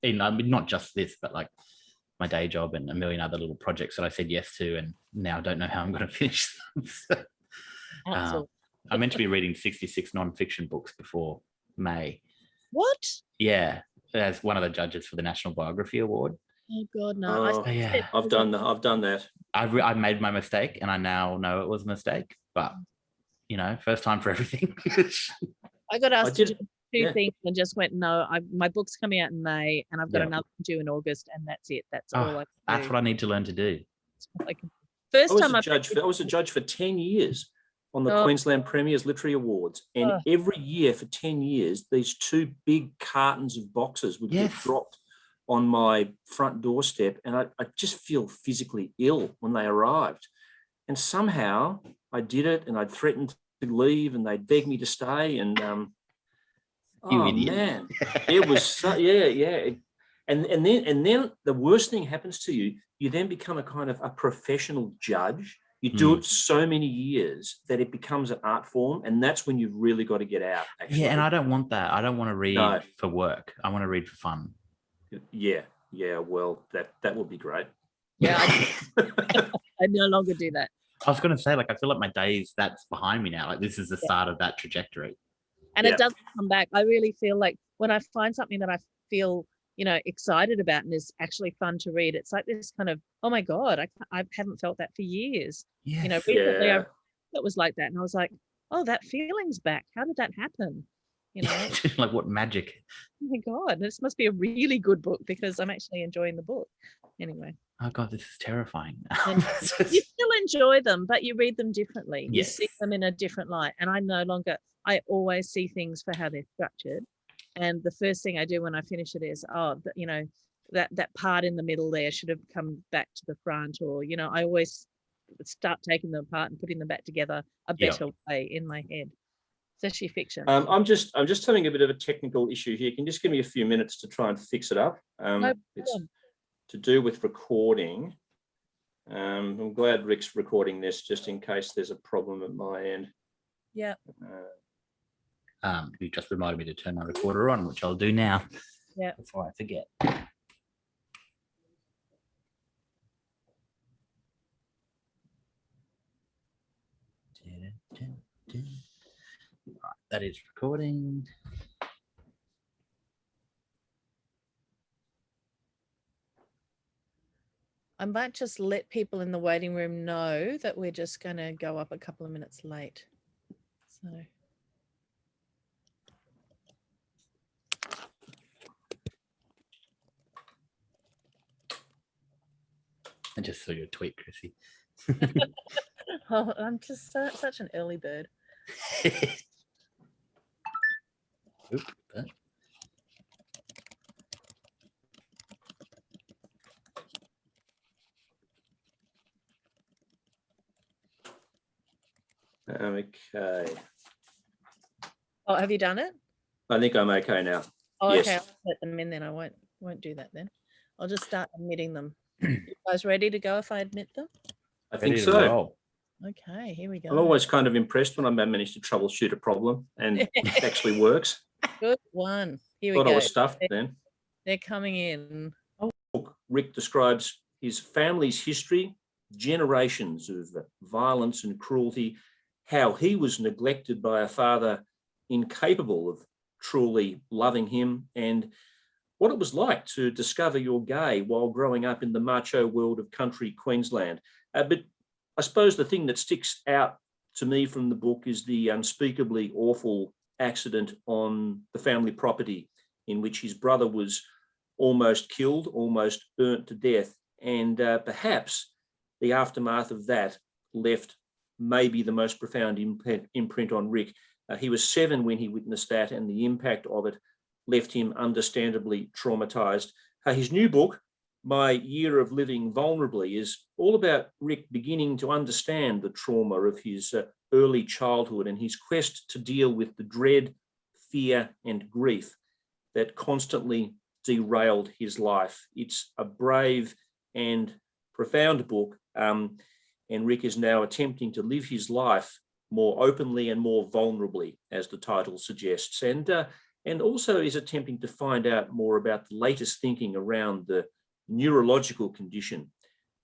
I mean, not just this, but like my day job and a million other little projects that I said yes to, and now don't know how I'm going to finish them. I'm meant to be reading 66 non-fiction books before May. What? Yeah, as one of the judges for the National Biography Award. Oh God, no! Yeah. I've done that. I've made my mistake, and I now know it was a mistake. But first time for everything. I got asked to do two things and just went no. My book's coming out in May, and I've got another one due in August, and that's it. That's all I can do. That's what I need to learn to do. I was a judge for 10 years on the Queensland Premier's Literary Awards, and every year for 10 years, these two big cartons of boxes would get dropped on my front doorstep, and I just feel physically ill when they arrived. And somehow I did it, and I'd threatened to leave, and they'd beg me to stay, and you idiot. Man, it was and then the worst thing happens to you. You then become a kind of a professional judge. You do it so many years that it becomes an art form, and that's when you've really got to get out. Actually. Yeah, and I don't want that. I don't want to read for work. I want to read for fun. Yeah. Well, that would be great. Yeah, I no longer do that. I was going to say, I feel like my days, that's behind me now. Like, this is the start of that trajectory. And it doesn't come back. I really feel like when I find something that I feel, excited about and is actually fun to read, it's like this kind of, oh my God, I haven't felt that for years. Yes. Recently it was like that. And I was like, oh, that feeling's back. How did that happen? Like what magic. Oh my God, this must be a really good book because I'm actually enjoying the book. Anyway. Oh God, this is terrifying. You still enjoy them, but you read them differently. Yes. You see them in a different light. And I always see things for how they're structured. And the first thing I do when I finish it is, that part in the middle there should have come back to the front, or, I always start taking them apart and putting them back together a better way in my head. Especially fiction. I'm just having a bit of a technical issue here. Can you just give me a few minutes to try and fix it up? It's to do with recording. I'm glad Rick's recording this just in case there's a problem at my end. Yeah. You just reminded me to turn my recorder on, which I'll do now. Yeah. Before I forget. Right, that is recording. I might just let people in the waiting room know that we're just going to go up a couple of minutes late. So. I just saw your tweet, Chrissy. Oh, I'm just such an early bird. Oop, Okay. Oh, have you done it? I think I'm okay now. Oh, yes. Okay. I'll let them in then. I won't do that then. I'll just start admitting them. You guys ready to go if I admit them? I think so. Okay, here we go. I'm always kind of impressed when I manage to troubleshoot a problem and it actually works. Good one. Here we go. Thought I was stuffed then. They're coming in. Rick describes his family's history, generations of violence and cruelty, how he was neglected by a father incapable of truly loving him, and what it was like to discover you're gay while growing up in the macho world of country Queensland. But I suppose the thing that sticks out to me from the book is the unspeakably awful accident on the family property in which his brother was almost killed, almost burnt to death. And perhaps the aftermath of that left maybe the most profound imprint on Rick. He was 7 when he witnessed that, and the impact of it left him understandably traumatized. His new book, My Year of Living Vulnerably, is all about Rick beginning to understand the trauma of his early childhood and his quest to deal with the dread, fear, and grief that constantly derailed his life. It's a brave and profound book, and Rick is now attempting to live his life more openly and more vulnerably, as the title suggests. And and also is attempting to find out more about the latest thinking around the neurological condition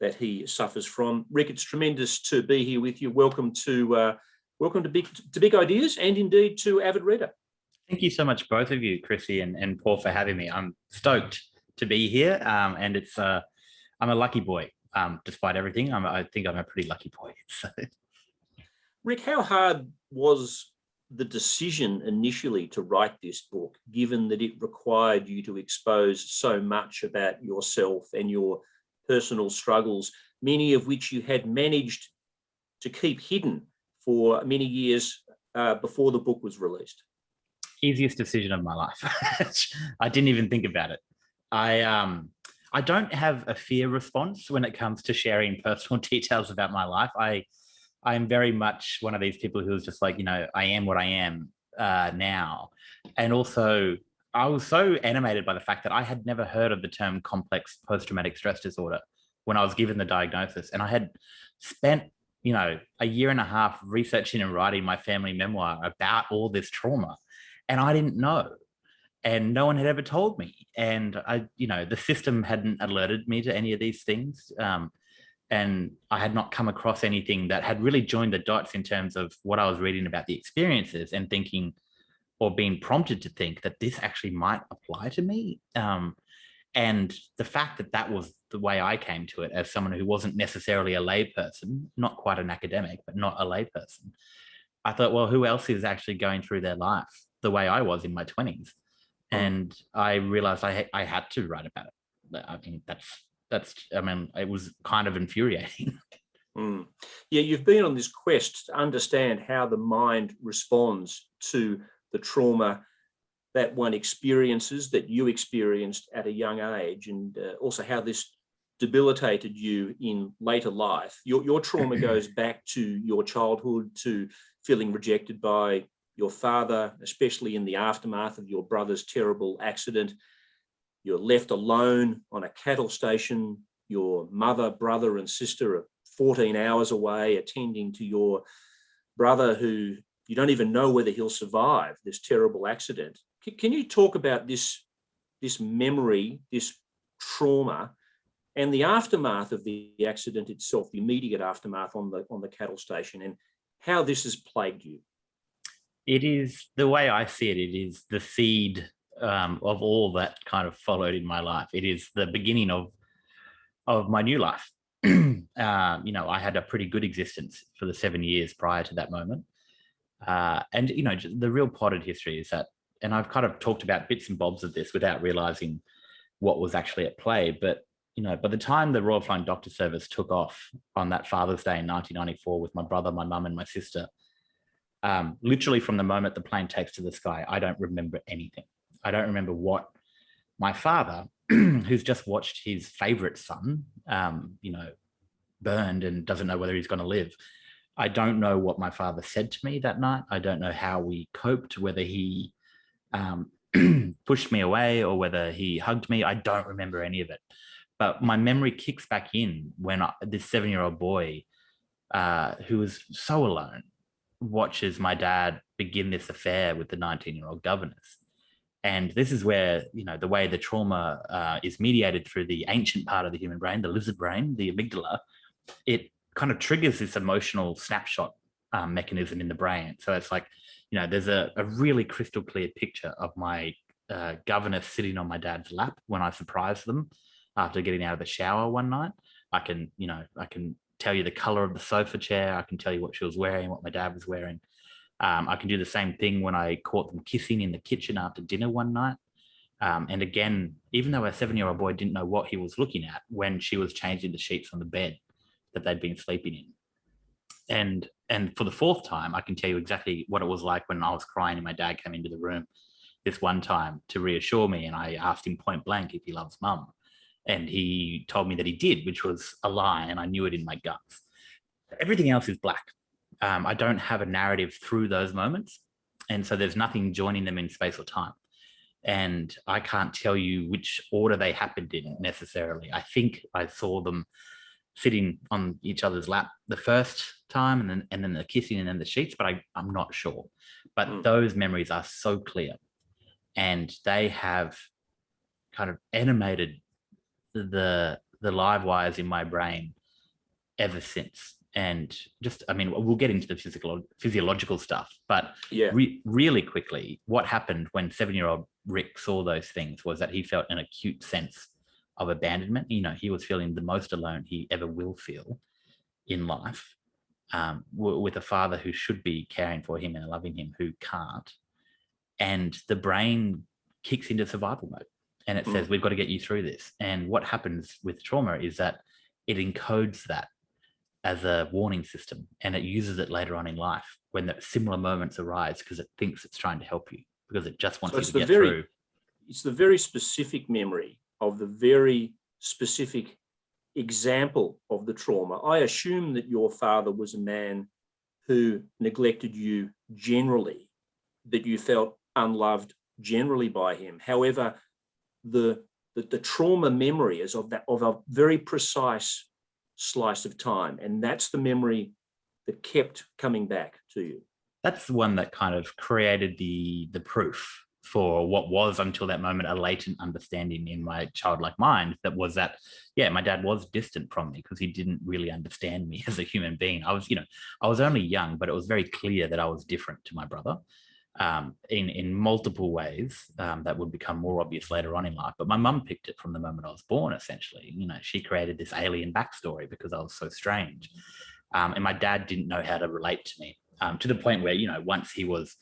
that he suffers from. Rick, it's tremendous to be here with you. Welcome to Big Ideas, and indeed to Avid Reader. Thank you so much, both of you, Chrissy and Paul, for having me. I'm stoked to be here, and it's I'm a lucky boy. Despite everything, I think I'm a pretty lucky boy. So. Rick, how hard was the decision initially to write this book, given that it required you to expose so much about yourself and your personal struggles, many of which you had managed to keep hidden for many years before the book was released? Easiest decision of my life. I didn't even think about it. I don't have a fear response when it comes to sharing personal details about my life. I'm very much one of these people who's just like, I am what I am now. And also, I was so animated by the fact that I had never heard of the term complex post-traumatic stress disorder when I was given the diagnosis. And I had spent, a year and a half researching and writing my family memoir about all this trauma. And I didn't know. And no one had ever told me. And the system hadn't alerted me to any of these things. And I had not come across anything that had really joined the dots in terms of what I was reading about the experiences and thinking, or being prompted to think that this actually might apply to me. And the fact that that was the way I came to it as someone who wasn't necessarily a layperson, not quite an academic, but not a layperson. I thought, well, who else is actually going through their life the way I was in my 20s? And I realized I had to write about it. I mean, it was kind of infuriating. Yeah, you've been on this quest to understand how the mind responds to the trauma that one experiences, that you experienced at a young age, and also how this debilitated you in later life. Your trauma goes back to your childhood, to feeling rejected by your father, especially in the aftermath of your brother's terrible accident. You're left alone on a cattle station. Your mother, brother, and sister are 14 hours away attending to your brother, who you don't even know whether he'll survive this terrible accident. Can you talk about this memory, this trauma, and the aftermath of the accident itself, the immediate aftermath on the cattle station, and how this has plagued you? It is, the way I see it, it is the seed of all that kind of followed in my life. It is the beginning of my new life. I had a pretty good existence for the 7 years prior to that moment. And the real potted history is that, and I've kind of talked about bits and bobs of this without realizing what was actually at play. But, by the time the Royal Flying Doctor Service took off on that Father's Day in 1994 with my brother, my mum, and my sister, literally from the moment the plane takes to the sky, I don't remember anything. I don't remember what my father, who's just watched his favorite son, burned and doesn't know whether he's going to live. I don't know what my father said to me that night. I don't know how we coped, whether he pushed me away or whether he hugged me. I don't remember any of it. But my memory kicks back in when this 7-year-old boy who was so alone watches my dad begin this affair with the 19-year-old governess. And this is where, the way the trauma is mediated through the ancient part of the human brain, the lizard brain, the amygdala, it kind of triggers this emotional snapshot mechanism in the brain. So it's like, there's a really crystal clear picture of my governess sitting on my dad's lap when I surprised them after getting out of the shower one night. I can tell you the color of the sofa chair. I can tell you what she was wearing, what my dad was wearing. I can do the same thing when I caught them kissing in the kitchen after dinner one night. And again, even though a 7-year-old boy didn't know what he was looking at, when she was changing the sheets on the bed that they'd been sleeping in. And for the 4th time, I can tell you exactly what it was like when I was crying and my dad came into the room this one time to reassure me. And I asked him point blank if he loves mum. And he told me that he did, which was a lie. And I knew it in my guts. Everything else is black. I don't have a narrative through those moments. And so there's nothing joining them in space or time. And I can't tell you which order they happened in necessarily. I think I saw them sitting on each other's lap the first time and then the kissing and then the sheets, but I'm not sure. But those memories are so clear. and they have kind of animated the live wires in my brain ever since. And just, I mean, we'll get into the physiological stuff, but really quickly, what happened when 7-year-old Rick saw those things was that he felt an acute sense of abandonment. You know, he was feeling the most alone he ever will feel in life, with a father who should be caring for him and loving him who can't. And the brain kicks into survival mode and it says, we've got to get you through this. And what happens with trauma is that it encodes that as a warning system, and it uses it later on in life when the similar moments arise, because it thinks it's trying to help you, because it just wants you to get through. It's the very specific memory of the very specific example of the trauma. I assume that your father was a man who neglected you generally, that you felt unloved generally by him. However, the trauma memory is of a very precise slice of time, and that's the memory that kept coming back to you. That's the one that kind of created the proof for what was, until that moment, a latent understanding in my childlike mind, that was that, yeah, my dad was distant from me because he didn't really understand me as a human being. I was only young, but it was very clear that I was different to my brother, in multiple ways, that would become more obvious later on in life. But my mum picked it from the moment I was born, essentially. You know, she created this alien backstory because I was so strange. And my dad didn't know how to relate to me, to the point where, you know, once he was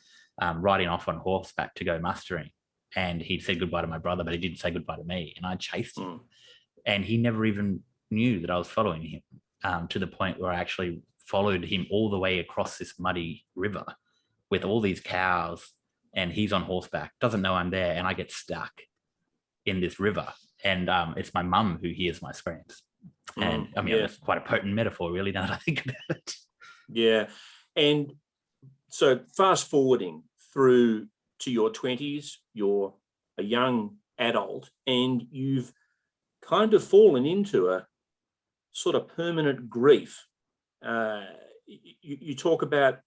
riding off on horseback to go mustering, and he'd said goodbye to my brother, but he didn't say goodbye to me, and I chased him. And he never even knew that I was following him, to the point where I actually followed him all the way across this muddy river with all these cows, and he's on horseback, doesn't know I'm there, and I get stuck in this river. And it's my mum who hears my screams. And I mean, it's quite a potent metaphor, really, now that I think about it. Yeah. And so fast forwarding through to your 20s, you're a young adult, and you've kind of fallen into a sort of permanent grief. You talk about,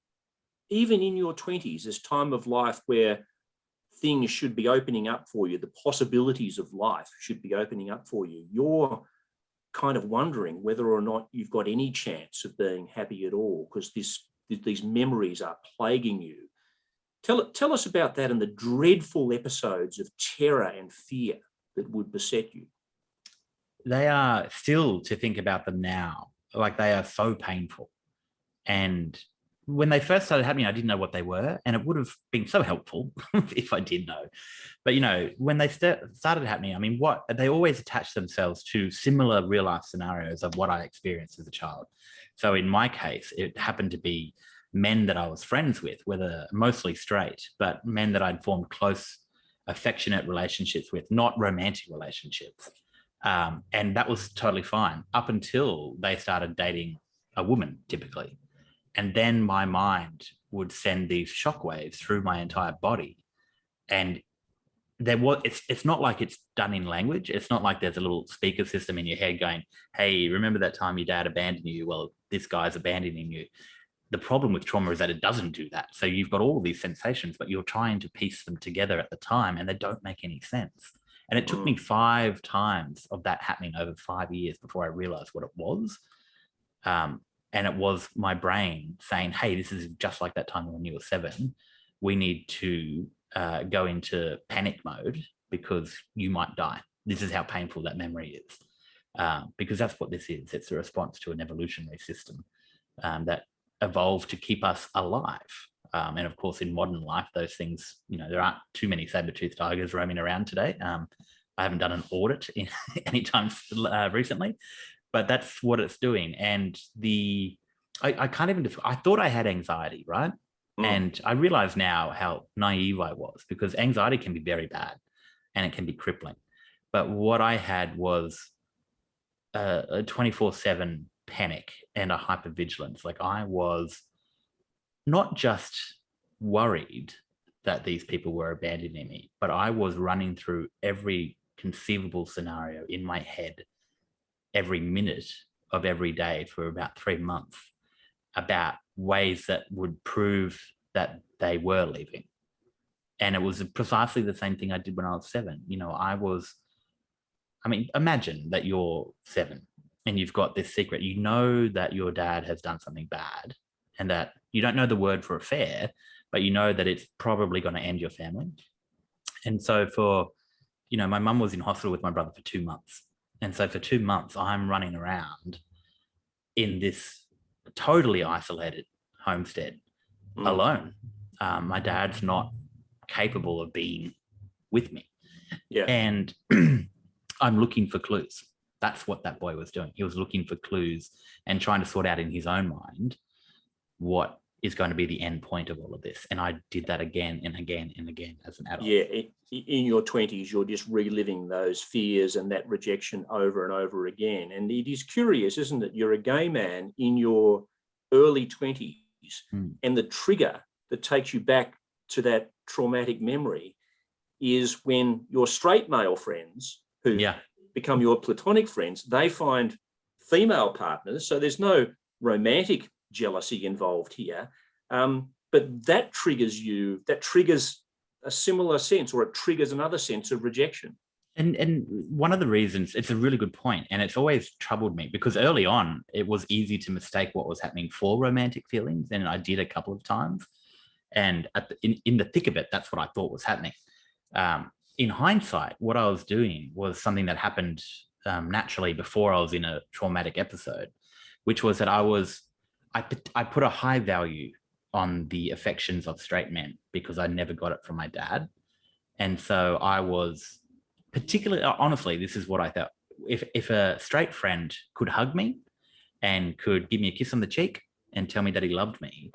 even in your 20s, this time of life where things should be opening up for you, the possibilities of life should be opening up for you, you're kind of wondering whether or not you've got any chance of being happy at all, because these memories are plaguing you. Tell us about that and the dreadful episodes of terror and fear that would beset you. They are, still, to think about them now, like, they are so painful. And when they first started happening, I didn't know what they were, and it would have been so helpful if I did know. But, you know, when they started happening, I mean, they always attach themselves to similar real life scenarios of what I experienced as a child. So in my case, it happened to be men that I was friends with, whether mostly straight, but men that I'd formed close, affectionate relationships with, not romantic relationships. And that was totally fine up until they started dating a woman, typically. And then my mind would send these shockwaves through my entire body. And it's not like it's done in language. It's not like there's a little speaker system in your head going, hey, remember that time your dad abandoned you? Well, this guy's abandoning you. The problem with trauma is that it doesn't do that. So you've got all these sensations, but you're trying to piece them together at the time, and they don't make any sense. And it took me 5 times of that happening over 5 years before I realized what it was. And it was my brain saying, hey, this is just like that time when you were 7. We need to go into panic mode because you might die. This is how painful that memory is. Because that's what this is. It's a response to an evolutionary system that evolved to keep us alive. And of course, in modern life, those things, you know, there aren't too many saber-toothed tigers roaming around today. I haven't done an audit anytime recently. But that's what it's doing. And I can't even, I thought I had anxiety, right? And I realize now how naive I was, because anxiety can be very bad and it can be crippling. But what I had was a 24/7 panic and a hypervigilance. Like, I was not just worried that these people were abandoning me, but I was running through every conceivable scenario in my head every minute of every day for about 3 months, about ways that would prove that they were leaving. And it was precisely the same thing I did when I was 7. Imagine that you're 7 and you've got this secret. You know that your dad has done something bad and that you don't know the word for affair, but you know that it's probably going to end your family. And so my mum was in hospital with my brother for 2 months. And so for 2 months, I'm running around in this totally isolated homestead alone. My dad's not capable of being with me. Yeah. And I'm looking for clues. That's what that boy was doing. He was looking for clues and trying to sort out in his own mind what is going to be the end point of all of this. And I did that again and again and again as an adult. Yeah, in your 20s, you're just reliving those fears and that rejection over and over again. And it is curious, isn't it? You're a gay man in your early 20s, and the trigger that takes you back to that traumatic memory is when your straight male friends, who become your platonic friends, they find female partners. So there's no romantic jealousy involved here. But that triggers a similar sense, or it triggers another sense of rejection. And one of the reasons, it's a really good point, and it's always troubled me because early on it was easy to mistake what was happening for romantic feelings, and I did a couple of times. And in the thick of it, that's what I thought was happening. In hindsight, what I was doing was something that happened naturally before I was in a traumatic episode, which was that I put a high value on the affections of straight men because I never got it from my dad. And so I was particularly, honestly, this is what I thought. If a straight friend could hug me and could give me a kiss on the cheek and tell me that he loved me,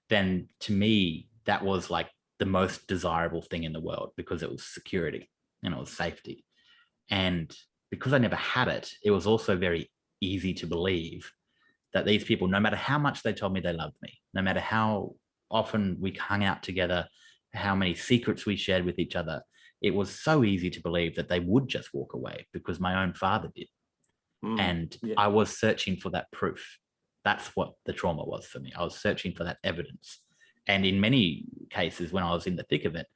then to me, that was like the most desirable thing in the world because it was security and it was safety. And because I never had it, it was also very easy to believe that these people, no matter how much they told me they loved me, no matter how often we hung out together, how many secrets we shared with each other, it was so easy to believe that they would just walk away because my own father did. And I was searching for that proof. That's what the trauma was for me. I was searching for that evidence. And in many cases, when I was in the thick of it,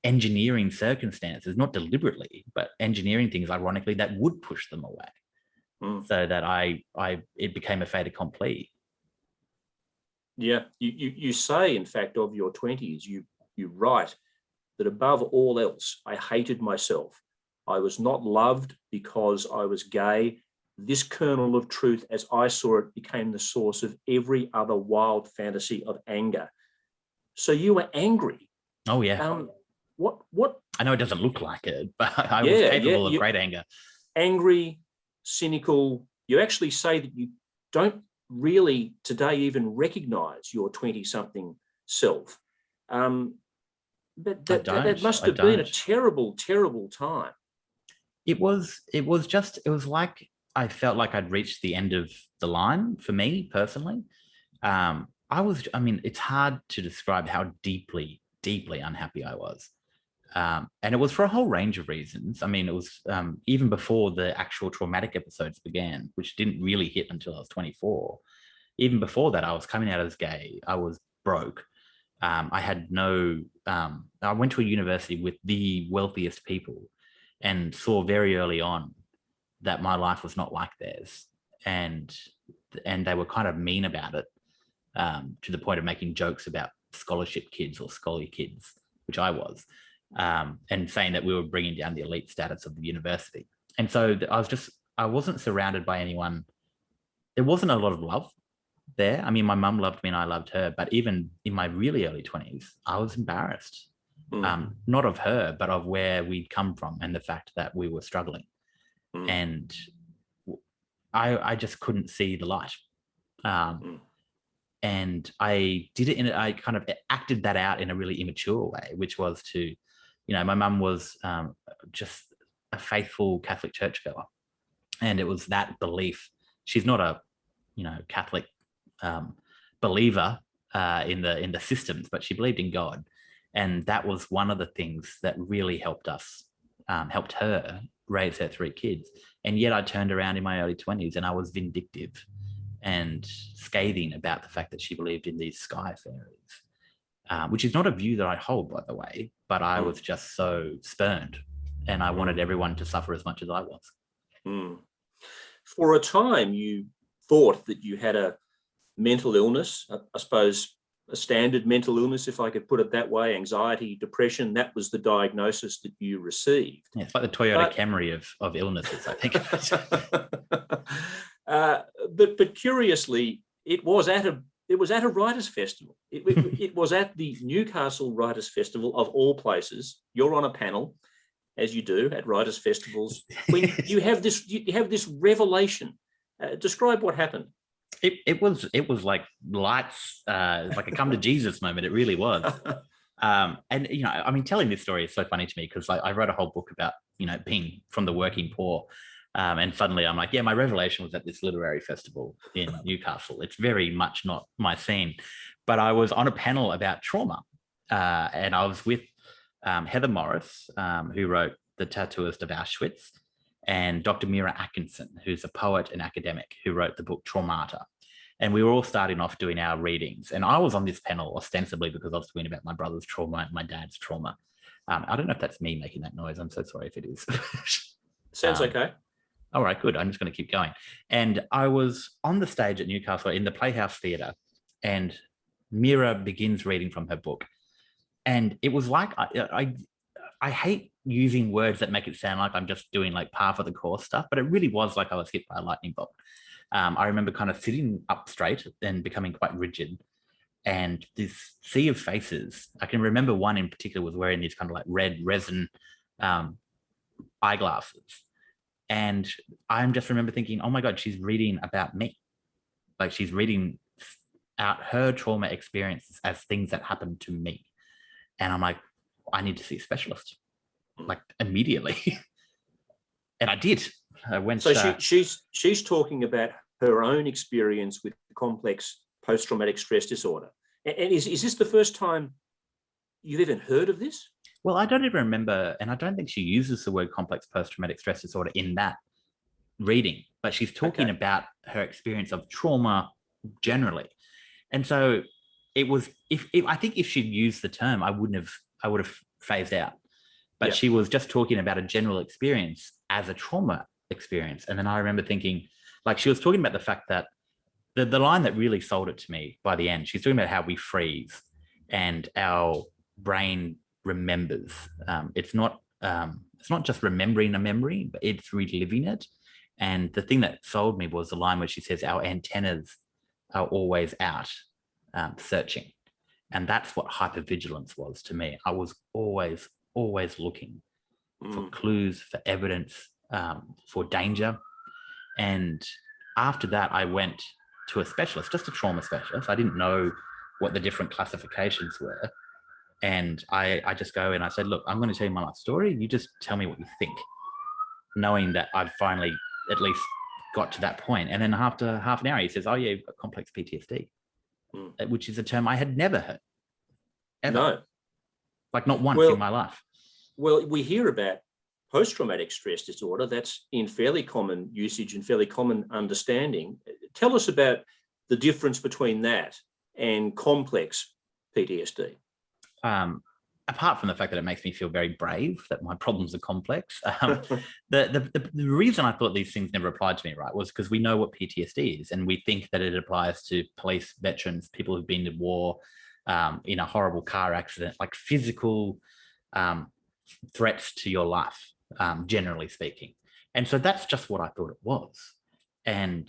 engineering circumstances, not deliberately, but engineering things, ironically, that would push them away. So that it became a fait accompli. Yeah, you say, in fact, of your 20s, you write that above all else, I hated myself. I was not loved because I was gay. This kernel of truth, as I saw it, became the source of every other wild fantasy of anger. So you were angry. Oh, yeah. What? I know it doesn't look like it, but I was capable of great anger. Angry, cynical. You actually say that you don't really today even recognize your 20-something self. But that must have been a terrible, terrible time. It was like I felt like I'd reached the end of the line for me personally. It's hard to describe how deeply, deeply unhappy I was. And it was for a whole range of reasons. I mean, it was even before the actual traumatic episodes began, which didn't really hit until I was 24. Even before that, I was coming out as gay. I was broke. I went to a university with the wealthiest people and saw very early on that my life was not like theirs. And they were kind of mean about it, to the point of making jokes about scholarship kids or scholar kids, which I was. And saying that we were bringing down the elite status of the university. And so I wasn't surrounded by anyone. There wasn't a lot of love there. I mean, my mum loved me and I loved her, but even in my really early 20s, I was embarrassed, not of her, but of where we'd come from and the fact that we were struggling. And I just couldn't see the light. And I did it I kind of acted that out in a really immature way, which was to, my mum was just a faithful Catholic churchgoer. And it was that belief. She's not a, Catholic believer in the systems, but she believed in God. And that was one of the things that really helped her raise her 3 kids. And yet I turned around in my early 20s and I was vindictive and scathing about the fact that she believed in these sky fairies. which is not a view that I hold, by the way, but I was just so spurned, and I wanted everyone to suffer as much as I was. For a time, you thought that you had a mental illness, I suppose a standard mental illness, if I could put it that way, anxiety, depression. That was the diagnosis that you received. Yeah, it's like the Toyota Camry of illnesses, I think. But curiously, it was at a writers' festival. It was at the Newcastle Writers' Festival, of all places. You're on a panel, as you do at writers' festivals, when you have this revelation. Describe what happened. It was like lights, like a come to Jesus moment. It really was. And you know, I mean, telling this story is so funny to me because I wrote a whole book about, you know, being from the working poor. And suddenly I'm like, yeah, my revelation was at this literary festival in Newcastle. It's very much not my scene. But I was on a panel about trauma. And I was with Heather Morris, who wrote The Tattooist of Auschwitz, and Dr. Mira Atkinson, who's a poet and academic who wrote the book Traumata. And we were all starting off doing our readings. And I was on this panel ostensibly because I was talking about my brother's trauma and my dad's trauma. I don't know if that's me making that noise. I'm so sorry if it is. Sounds okay. All right, good. I'm just going to keep going. And I was on the stage at Newcastle in the Playhouse Theatre, and Mira begins reading from her book. And it was like, I hate using words that make it sound like I'm just doing like par for the course stuff, but it really was like I was hit by a lightning bolt. I remember kind of sitting up straight and becoming quite rigid. And this sea of faces, I can remember one in particular was wearing these kind of like red resin eyeglasses. And I just remember thinking, oh my God, she's reading about me. Like she's reading out her trauma experiences as things that happened to me. And I'm like, I need to see a specialist, like immediately. And I did. I went. So she's talking about her own experience with complex post-traumatic stress disorder. And is this the first time you've even heard of this? Well, I don't even remember, and I don't think she uses the word complex post-traumatic stress disorder in that reading, but she's talking about her experience of trauma generally. And so it was, if I think if she'd used the term, I would have phased out. But she was just talking about a general experience as a trauma experience. And then I remember thinking, like, she was talking about the fact that the line that really sold it to me by the end, she's talking about how we freeze and our brain remembers. It's not just remembering a memory, but it's reliving it. And the thing that sold me was the line where she says our antennas are always out, searching. And that's what hypervigilance was to me. I was always looking for clues, for evidence, for danger. And after that, I went to a specialist, just a trauma specialist. I didn't know what the different classifications were. And I just go and I said, look, I'm going to tell you my life story. You just tell me what you think, knowing that I'd finally at least got to that point. And then after half an hour, he says, oh, yeah, you've got complex PTSD, which is a term I had never heard. Ever. No. Like not once in my life. Well, we hear about post-traumatic stress disorder. That's in fairly common usage and fairly common understanding. Tell us about the difference between that and complex PTSD. Apart from the fact that it makes me feel very brave, that my problems are complex, the reason I thought these things never applied to me, right, was because we know what PTSD is, and we think that it applies to police veterans, people who've been to war, in a horrible car accident, like physical threats to your life, generally speaking. And so that's just what I thought it was. And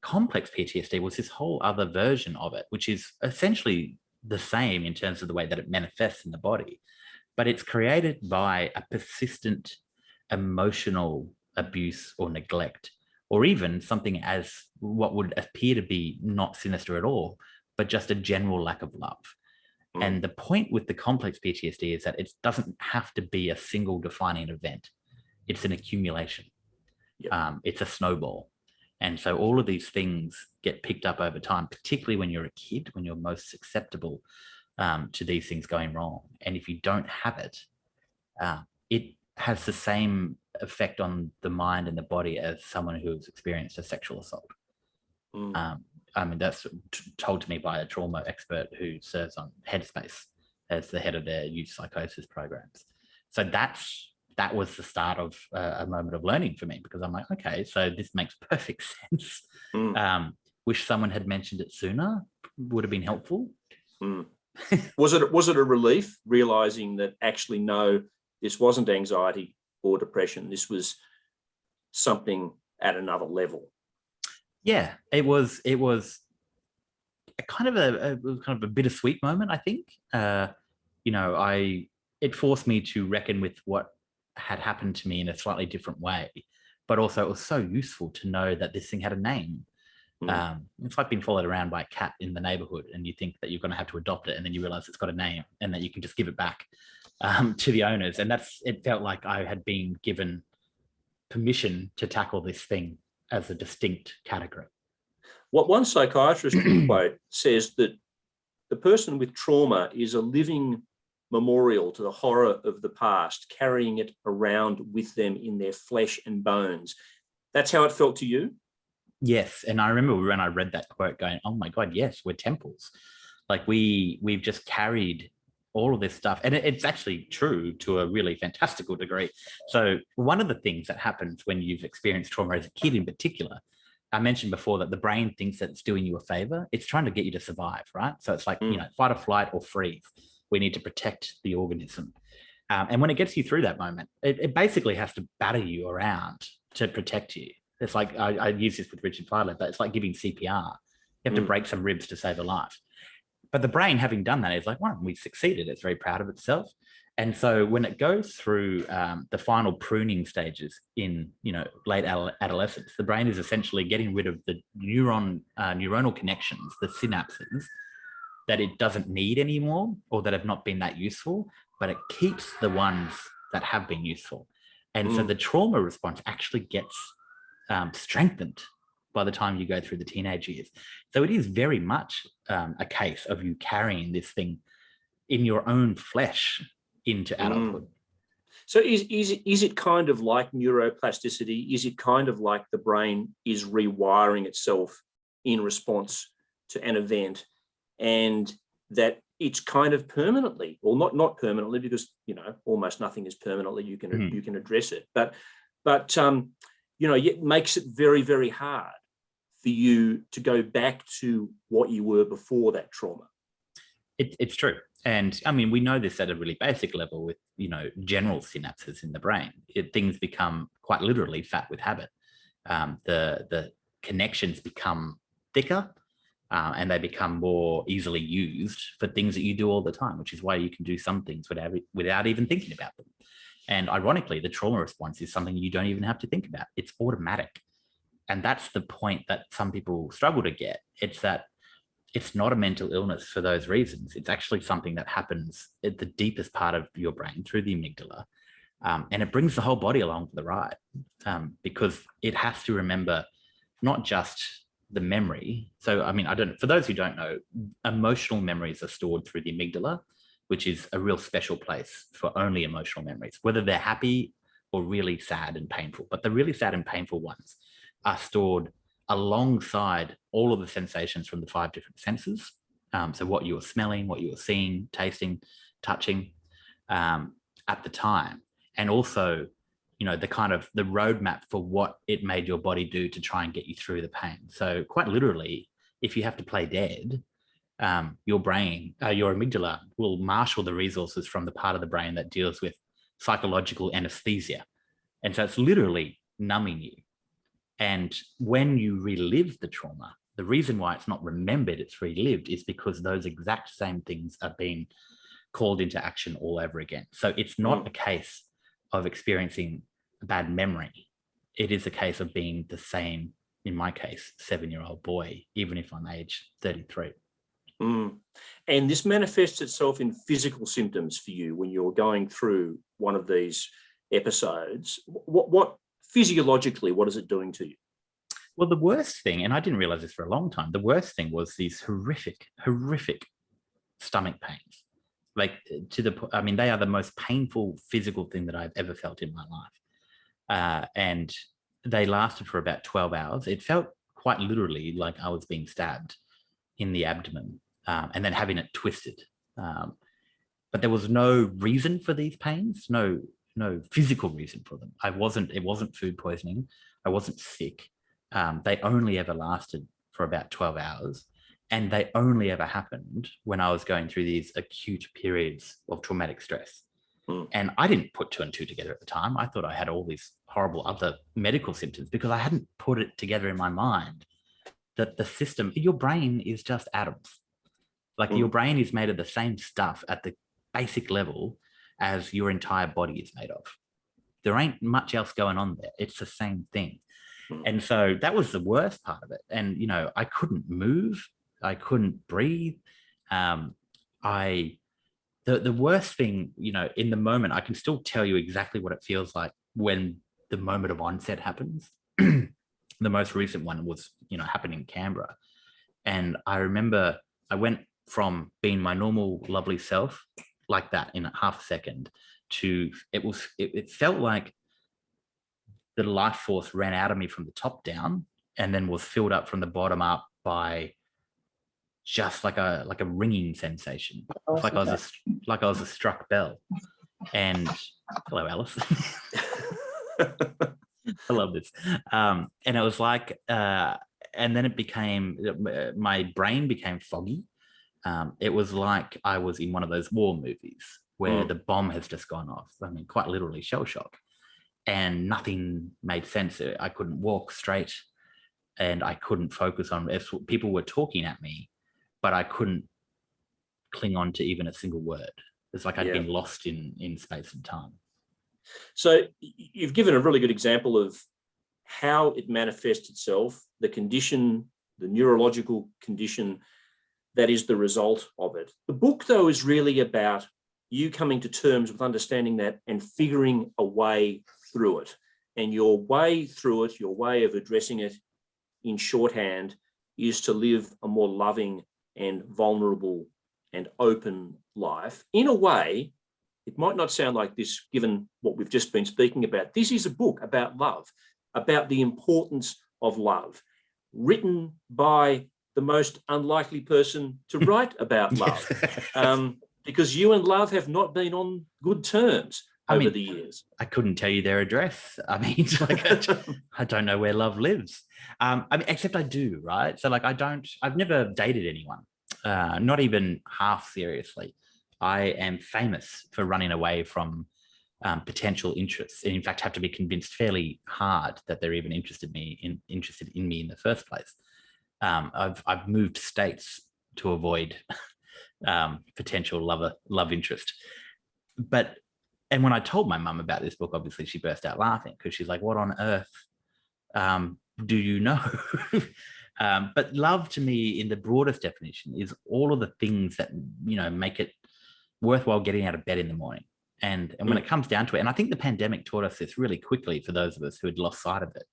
complex PTSD was this whole other version of it, which is essentially the same in terms of the way that it manifests in the body, but it's created by a persistent emotional abuse or neglect, or even something as what would appear to be not sinister at all, but just a general lack of love. And the point with the complex PTSD is that it doesn't have to be a single defining event. It's an accumulation. It's a snowball. And so all of these things get picked up over time, particularly when you're a kid, when you're most susceptible to these things going wrong. And if you don't have it, it has the same effect on the mind and the body as someone who's experienced a sexual assault. I mean, that's told to me by a trauma expert who serves on Headspace as the head of their youth psychosis programs. So that was the start of a moment of learning for me, because I'm like, okay, so this makes perfect sense. Wish someone had mentioned it sooner, would have been helpful. Was it a relief realizing that actually, no, this wasn't anxiety or depression, this was something at another level? Yeah, it was a kind of a bittersweet moment, I think. It forced me to reckon with what had happened to me in a slightly different way, but also it was so useful to know that this thing had a name. It's like being followed around by a cat in the neighborhood, and you think that you're going to have to adopt it, and then you realize it's got a name and that you can just give it back to the owners. And it felt like I had been given permission to tackle this thing as a distinct category. What one psychiatrist quote says that the person with trauma is a living memorial to the horror of the past, carrying it around with them in their flesh and bones. That's how it felt to you? Yes. And I remember when I read that quote going, oh my God, yes, we're temples. Like we've just carried all of this stuff. And it's actually true to a really fantastical degree. So one of the things that happens when you've experienced trauma as a kid in particular, I mentioned before that the brain thinks that it's doing you a favor. It's trying to get you to survive, right? So it's like, fight or flight or freeze. We need to protect the organism. And when it gets you through that moment, it basically has to batter you around to protect you. It's like, I use this with Richard Fidler, but it's like giving CPR. You have to break some ribs to save a life. But the brain, having done that, is like, well, we succeeded. It's very proud of itself. And so when it goes through the final pruning stages in, late adolescence, the brain is essentially getting rid of the neuronal connections, the synapses, that it doesn't need anymore or that have not been that useful, but it keeps the ones that have been useful. And so the trauma response actually gets strengthened by the time you go through the teenage years. So it is very much a case of you carrying this thing in your own flesh into adulthood. So is it kind of like neuroplasticity? Is it kind of like the brain is rewiring itself in response to an event, and that it's kind of permanently, or not permanently, because almost nothing is permanently, you can address it, but it makes it very, very hard for you to go back to what you were before that trauma? It's true. And I mean, we know this at a really basic level with, general synapses in the brain. Things become quite literally fat with habit. The connections become thicker and they become more easily used for things that you do all the time, which is why you can do some things without even thinking about them. And ironically, the trauma response is something you don't even have to think about. It's automatic. And that's the point that some people struggle to get. It's that it's not a mental illness for those reasons. It's actually something that happens at the deepest part of your brain through the amygdala. And it brings the whole body along for the ride because it has to remember not just the memory. So, I mean, for those who don't know, emotional memories are stored through the amygdala, which is a real special place for only emotional memories, whether they're happy or really sad and painful. But the really sad and painful ones are stored alongside all of the sensations from the 5 different senses. So what you were smelling, what you were seeing, tasting, touching at the time. And also, the roadmap for what it made your body do to try and get you through the pain. So quite literally, if you have to play dead, your brain, your amygdala will marshal the resources from the part of the brain that deals with psychological anesthesia. And so it's literally numbing you. And when you relive the trauma, the reason why it's not remembered, it's relived, is because those exact same things are being called into action all over again. So it's not a case of experiencing a bad memory. It is a case of being the same, in my case, 7-year-old boy, even if I'm age 33. And this manifests itself in physical symptoms for you when you're going through one of these episodes. What physiologically, what is it doing to you? Well, the worst thing, and I didn't realize this for a long time, the worst thing was these horrific stomach pains. They are the most painful physical thing that I've ever felt in my life. And they lasted for about 12 hours. It felt quite literally like I was being stabbed in the abdomen, and then having it twisted. But there was no reason for these pains, no physical reason for them. It wasn't food poisoning. I wasn't sick. They only ever lasted for about 12 hours. And they only ever happened when I was going through these acute periods of traumatic stress. And I didn't put 2 and 2 together at the time. I thought I had all these horrible other medical symptoms because I hadn't put it together in my mind that the system, your brain is just atoms. Like your brain is made of the same stuff at the basic level as your entire body is made of. There ain't much else going on there. It's the same thing. And so that was the worst part of it. And, you know, I couldn't move. I couldn't breathe. The worst thing, you know, in the moment, I can still tell you exactly what it feels like when the moment of onset happens. The most recent one was, you know, happened in Canberra. And I remember I went from being my normal, lovely self like that in half a second to it felt like the life force ran out of me from the top down and then was filled up from the bottom up by just like a ringing sensation. It's like I was a struck bell. And hello, Alice. I love this. And it was like, and then it became, my brain became foggy. It was like I was in one of those war movies where the bomb has just gone off. I mean, quite literally shell shock. And nothing made sense. I couldn't walk straight and I couldn't focus on if people were talking at me, but I couldn't cling on to even a single word. It's like I'd been lost in space and time. So you've given a really good example of how it manifests itself, the condition, the neurological condition that is the result of it. The book, though, is really about you coming to terms with understanding that and figuring a way through it. And your way through it, your way of addressing it in shorthand, is to live a more loving and vulnerable and open life. In a way, it might not sound like this given what we've just been speaking about. This is a book about love, about the importance of love, written by the most unlikely person to write about love, because you and love have not been on good terms over the years. I couldn't tell you their address. I mean, like, I don't know where love lives. I mean, except I do, right? So like, I've never dated anyone, not even half seriously. I am famous for running away from potential interests, and in fact have to be convinced fairly hard that they're even interested in me in the first place. I've moved states to avoid potential love interest. And when I told my mum about this book, obviously she burst out laughing because she's like, "What on earth do you know?" But love to me, in the broadest definition, is all of the things that, you know, make it worthwhile getting out of bed in the morning. And when it comes down to it, and I think the pandemic taught us this really quickly for those of us who had lost sight of it,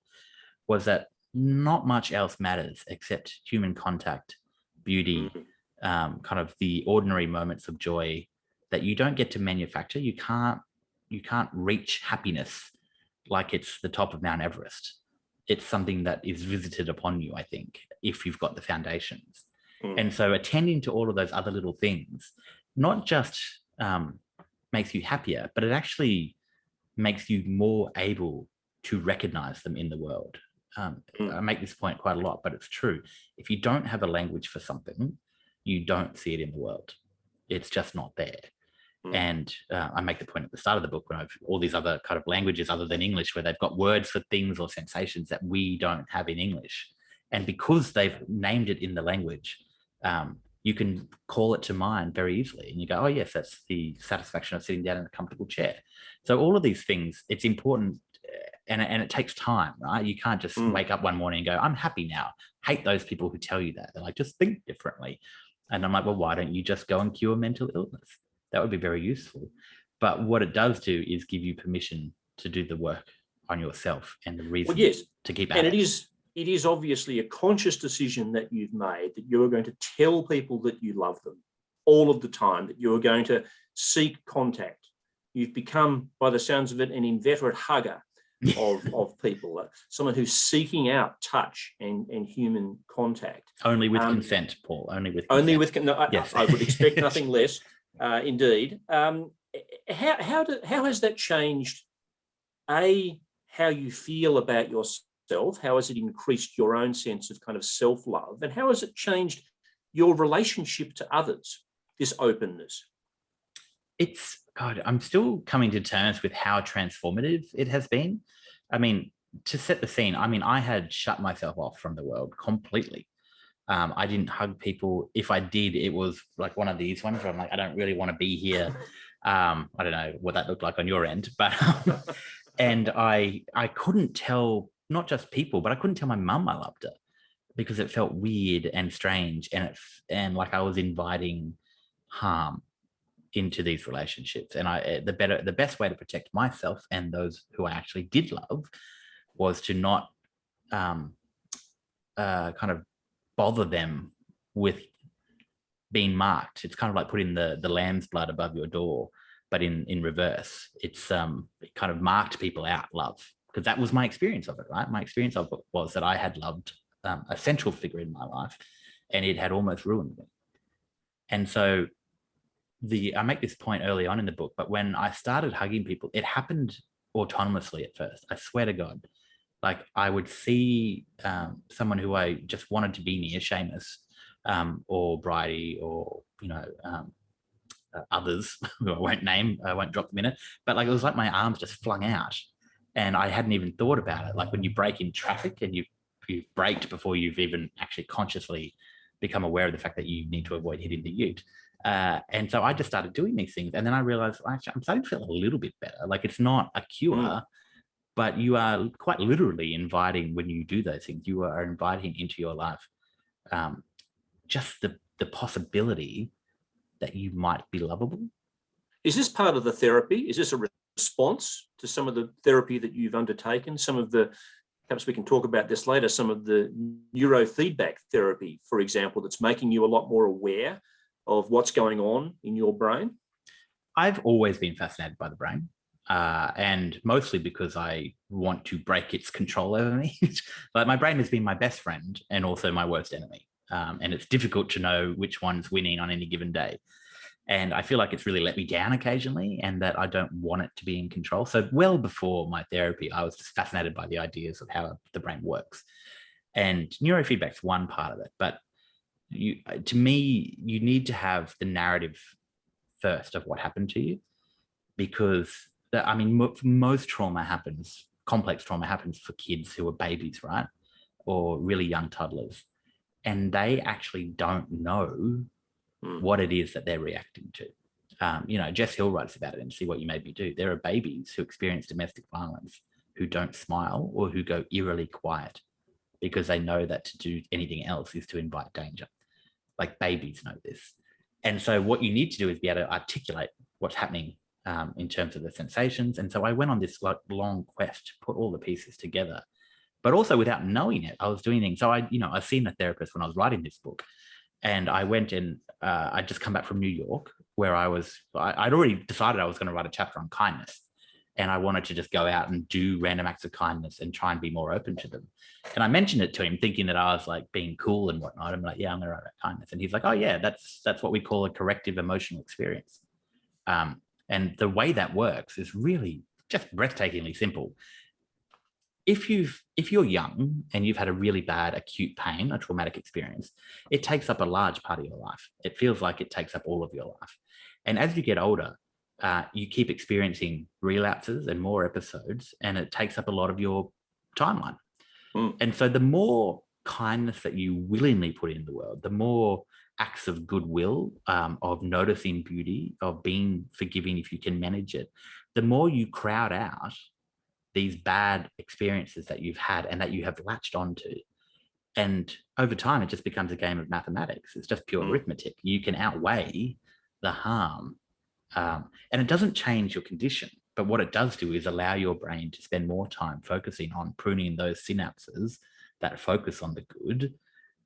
was that not much else matters except human contact, beauty, kind of the ordinary moments of joy that you don't get to manufacture. You can't reach happiness like it's the top of Mount Everest. It's something that is visited upon you, I think, if you've got the foundations. And so attending to all of those other little things not just makes you happier, but it actually makes you more able to recognize them in the world. I make this point quite a lot, but it's true. If you don't have a language for something, you don't see it in the world. It's just not there. And I make the point at the start of the book when I've all these other kind of languages other than English where they've got words for things or sensations that we don't have in English. And because they've named it in the language, you can call it to mind very easily. And you go, oh, yes, that's the satisfaction of sitting down in a comfortable chair. So all of these things, it's important. And it takes time, right? You can't just wake up one morning and go, I'm happy now. Hate those people who tell you that. They're like, just think differently. And I'm like, well, why don't you just go and cure mental illness? That would be very useful. But what it does do is give you permission to do the work on yourself and the reason to keep at it. And it is obviously a conscious decision that you've made, that you are going to tell people that you love them all of the time, that you are going to seek contact. You've become, by the sounds of it, an inveterate hugger. of people, someone who's seeking out touch and human contact. Only with consent, Paul. Only with consent. Only with yes. I would expect nothing less. Indeed. How has that changed? How you feel about yourself? How has it increased your own sense of kind of self-love? And how has it changed your relationship to others? This openness. God, I'm still coming to terms with how transformative it has been. I mean, to set the scene, I mean, I had shut myself off from the world completely. I didn't hug people. If I did, it was like one of these ones where I'm like, I don't really want to be here. I don't know what that looked like on your end, but and I couldn't tell not just people, but I couldn't tell my mum I loved her because it felt weird and strange, and like I was inviting harm into these relationships. And the best way to protect myself and those who I actually did love was to not kind of bother them with being marked. It's kind of like putting the lamb's blood above your door, but in reverse. It kind of marked people out, love, because that was my experience of it, right? My experience of it was that I had loved a central figure in my life, and it had almost ruined me. And so I make this point early on in the book, but when I started hugging people, it happened autonomously at first. I swear to God. Like I would see someone who I just wanted to be near, Seamus, or Bridie, or others who I won't name, I won't drop them in it. But like it was like my arms just flung out, and I hadn't even thought about it. Like when you brake in traffic and you've braked before you've even actually consciously become aware of the fact that you need to avoid hitting the ute. And so I just started doing these things, and then I realized actually I'm starting to feel a little bit better. Like it's not a cure. But you are quite literally inviting, when you do those things, you are inviting into your life just the possibility that you might be lovable. Is this part of the therapy? Is this a response to some of the therapy that you've undertaken? Perhaps we can talk about this later, some of the neurofeedback therapy, for example, that's making you a lot more aware of what's going on in your brain? I've always been fascinated by the brain. And mostly because I want to break its control over me. But my brain has been my best friend and also my worst enemy. And it's difficult to know which one's winning on any given day. And I feel like it's really let me down occasionally, and that I don't want it to be in control. So well before my therapy, I was just fascinated by the ideas of how the brain works. And neurofeedback's one part of it. But to me, you need to have the narrative first of what happened to you, because most trauma happens, complex trauma happens for kids who are babies, right? Or really young toddlers. And they actually don't know what it is that they're reacting to. Jess Hill writes about it in See What You Made Me Do. There are babies who experience domestic violence who don't smile or who go eerily quiet because they know that to do anything else is to invite danger. Like babies know this. And so what you need to do is be able to articulate what's happening in terms of the sensations. And so I went on this long quest to put all the pieces together, but also without knowing it, I was doing things. So I've seen a therapist when I was writing this book, and I went and I'd just come back from New York, where I'd already decided I was going to write a chapter on kindness, and I wanted to just go out and do random acts of kindness and try and be more open to them. And I mentioned it to him thinking that I was like being cool and whatnot. I'm like, yeah, I'm going to write about kindness. And he's like, oh yeah, that's what we call a corrective emotional experience. And the way that works is really just breathtakingly simple. If you're young and you've had a really bad acute pain, a traumatic experience, it takes up a large part of your life. It feels like it takes up all of your life. And as you get older, you keep experiencing relapses and more episodes, and it takes up a lot of your timeline. And so the more kindness that you willingly put in the world, the more acts of goodwill, of noticing beauty, of being forgiving if you can manage it, the more you crowd out these bad experiences that you've had and that you have latched onto. And over time, it just becomes a game of mathematics. It's just pure arithmetic. You can outweigh the harm. And it doesn't change your condition, but what it does do is allow your brain to spend more time focusing on pruning those synapses that focus on the good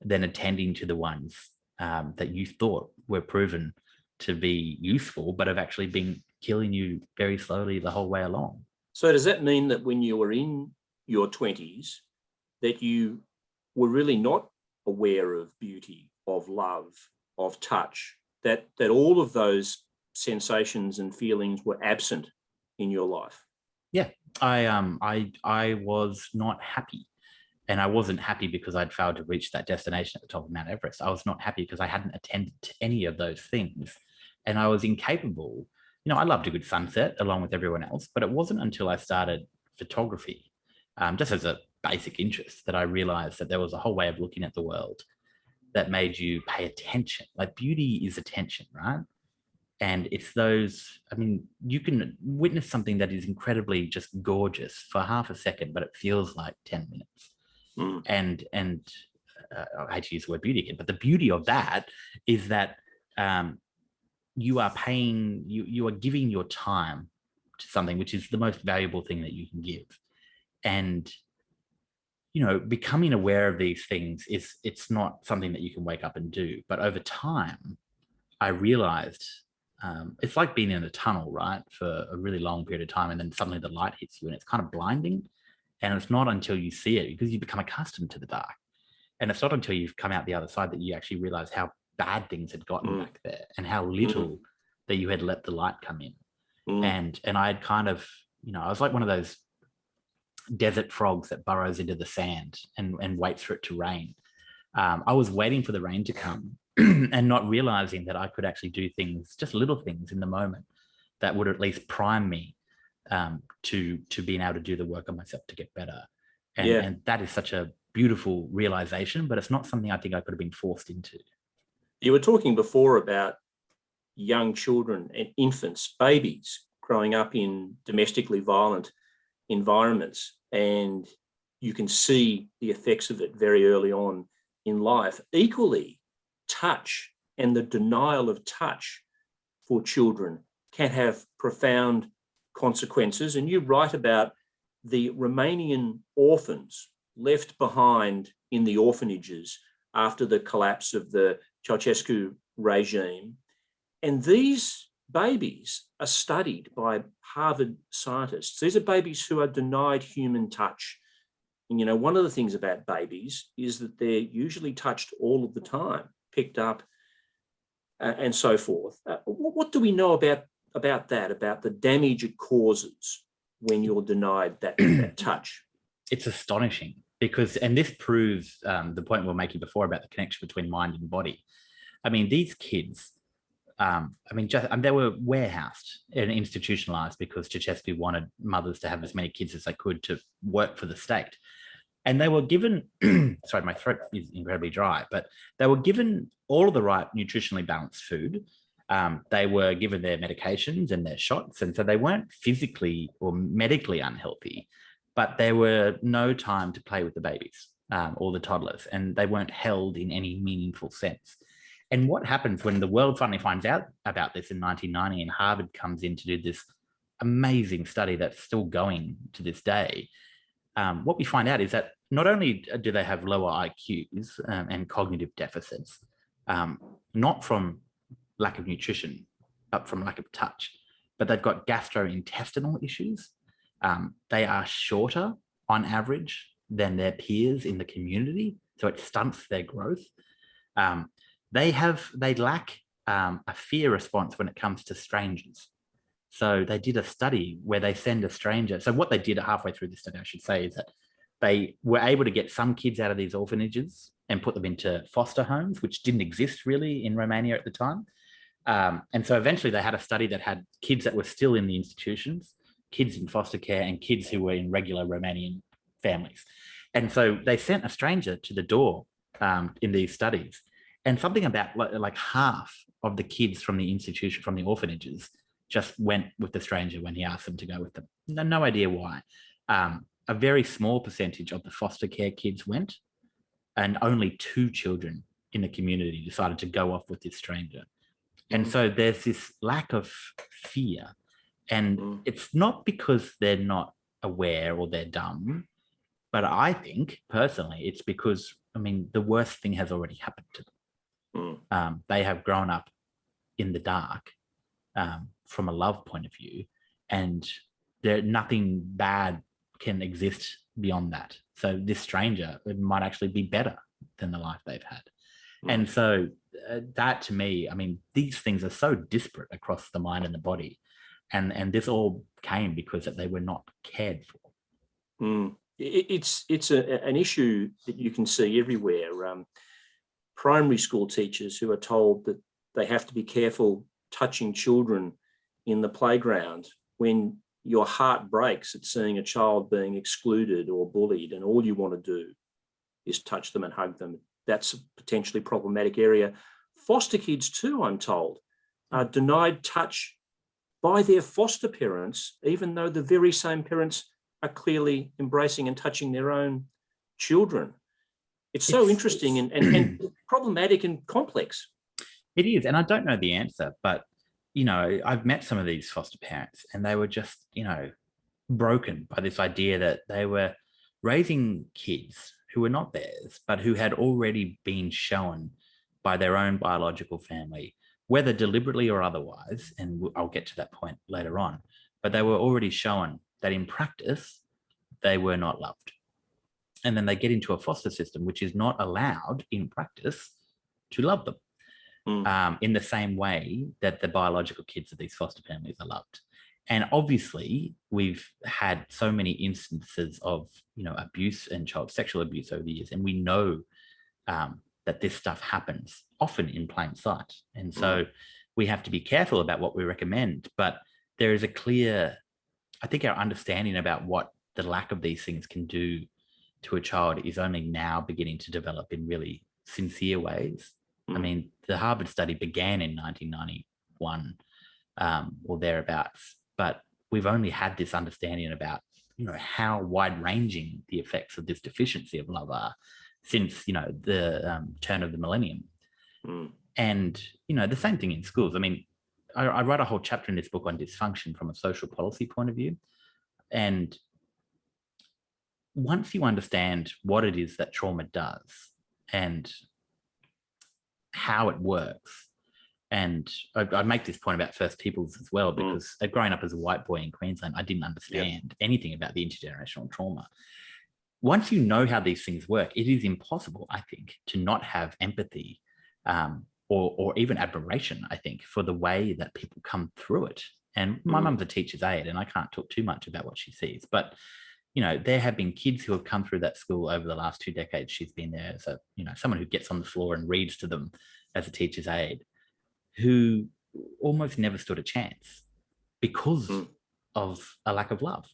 than attending to the ones that you thought were proven to be useful, but have actually been killing you very slowly the whole way along. So does that mean that when you were in your 20s, that you were really not aware of beauty, of love, of touch, that all of those sensations and feelings were absent in your life? Yeah, I was not happy. And I wasn't happy because I'd failed to reach that destination at the top of Mount Everest. I was not happy because I hadn't attended to any of those things. And I was incapable. I loved a good sunset along with everyone else, but it wasn't until I started photography, just as a basic interest, that I realized that there was a whole way of looking at the world that made you pay attention. Like, beauty is attention, right? And it's those, you can witness something that is incredibly just gorgeous for half a second, but it feels like 10 minutes. And I hate to use the word beauty again, but the beauty of that is that you are paying, you are giving your time to something which is the most valuable thing that you can give. And becoming aware of these things it's not something that you can wake up and do. But over time, I realized it's like being in a tunnel, right, for a really long period of time, and then suddenly the light hits you and it's kind of blinding. And it's not until you see it, because you become accustomed to the dark. And it's not until you've come out the other side that you actually realize how bad things had gotten back there, and how little that you had let the light come in. And I had kind of, I was like one of those desert frogs that burrows into the sand and waits for it to rain. I was waiting for the rain to come and not realizing that I could actually do things, just little things in the moment, that would at least prime me to being able to do the work on myself to get better. And that is such a beautiful realization, but it's not something I think I could have been forced into. You were talking before about young children and infants, babies growing up in domestically violent environments, and you can see the effects of it very early on in life. Equally, touch and the denial of touch for children can have profound consequences. And you write about the Romanian orphans left behind in the orphanages after the collapse of the Ceausescu regime. And these babies are studied by Harvard scientists. These are babies who are denied human touch. And, one of the things about babies is that they're usually touched all of the time, picked up, and so forth. What do we know about that, about the damage it causes when you're denied that touch? It's astonishing, because, and this proves the point we were making before about the connection between mind and body. These kids, they were warehoused and institutionalized because Ceausescu wanted mothers to have as many kids as they could to work for the state. And they were given, sorry, my throat is incredibly dry, but they were given all of the right nutritionally balanced food. They were given their medications and their shots. And so they weren't physically or medically unhealthy, but there were no time to play with the babies or the toddlers, and they weren't held in any meaningful sense. And what happens when the world finally finds out about this in 1990 and Harvard comes in to do this amazing study that's still going to this day, what we find out is that not only do they have lower IQs and cognitive deficits, not from lack of nutrition, but from lack of touch, but they've got gastrointestinal issues. They are shorter on average than their peers in the community, so it stunts their growth. They lack a fear response when it comes to strangers. So they did a study where they send a stranger. So what they did halfway through the study, I should say, is that they were able to get some kids out of these orphanages and put them into foster homes, which didn't exist really in Romania at the time. And so eventually they had a study that had kids that were still in the institutions, kids in foster care, and kids who were in regular Romanian families. And so they sent a stranger to the door in these studies. And something about like half of the kids from the institution, from the orphanages, just went with the stranger when he asked them to go with them. No idea why. A very small percentage of the foster care kids went, and only 2 children in the community decided to go off with this stranger. And so there's this lack of fear. And it's not because they're not aware or they're dumb, but I think personally, it's because, the worst thing has already happened to them. They have grown up in the dark from a love point of view. And nothing bad can exist beyond that. So this stranger, it might actually be better than the life they've had. And so that, to me, I mean, these things are so disparate across the mind and the body. And this all came because that they were not cared for. It's an issue that you can see everywhere. Primary school teachers who are told that they have to be careful touching children in the playground when your heart breaks at seeing a child being excluded or bullied, and all you want to do is touch them and hug them. That's a potentially problematic area. Foster kids too, I'm told, are denied touch by their foster parents, even though the very same parents are clearly embracing and touching their own children. It's so interesting and problematic and complex. It is, and I don't know the answer, but, you know, I've met some of these foster parents and they were just, you know, broken by this idea that they were raising kids who were not theirs, but who had already been shown by their own biological family, whether deliberately or otherwise, and I'll get to that point later on, but they were already shown that in practice, they were not loved. And then they get into a foster system, which is not allowed in practice to love them in the same way that the biological kids of these foster families are loved. And obviously, we've had so many instances of, you know, abuse and child sexual abuse over the years, and we know that this stuff happens often in plain sight. And so we have to be careful about what we recommend, but there is a clear, I think our understanding about what the lack of these things can do to a child is only now beginning to develop in really sincere ways. I mean, the Harvard study began in 1991 or thereabouts, but we've only had this understanding about, you know, how wide-ranging the effects of this deficiency of love are since, you know, the turn of the millennium. And, you know, the same thing in schools. I mean, I write a whole chapter in this book on dysfunction from a social policy point of view. And once you understand what it is that trauma does and how it works, and I make this point about First Peoples as well, because growing up as a white boy in Queensland, I didn't understand anything about the intergenerational trauma. Once you know how these things work, it is impossible, I think, to not have empathy or even admiration, I think, for the way that people come through it. And my mum's a teacher's aide, and I can't talk too much about what she sees, but, you know, there have been kids who have come through that school over the last 2 decades. She's been there as a, you know, someone who gets on the floor and reads to them as a teacher's aide, who almost never stood a chance because of a lack of love.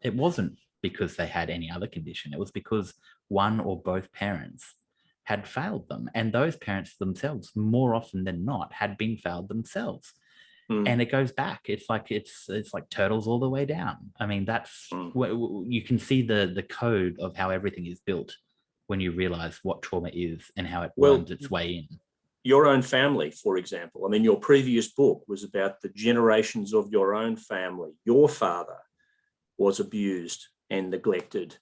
It wasn't because they had any other condition. It was because one or both parents had failed them. And those parents themselves, more often than not, had been failed themselves. And it goes back. It's like turtles all the way down. I mean, that's you can see the code of how everything is built when you realize what trauma is and how it worms its way in. Your own family, for example. I mean, your previous book was about the generations of your own family. Your father was abused and neglected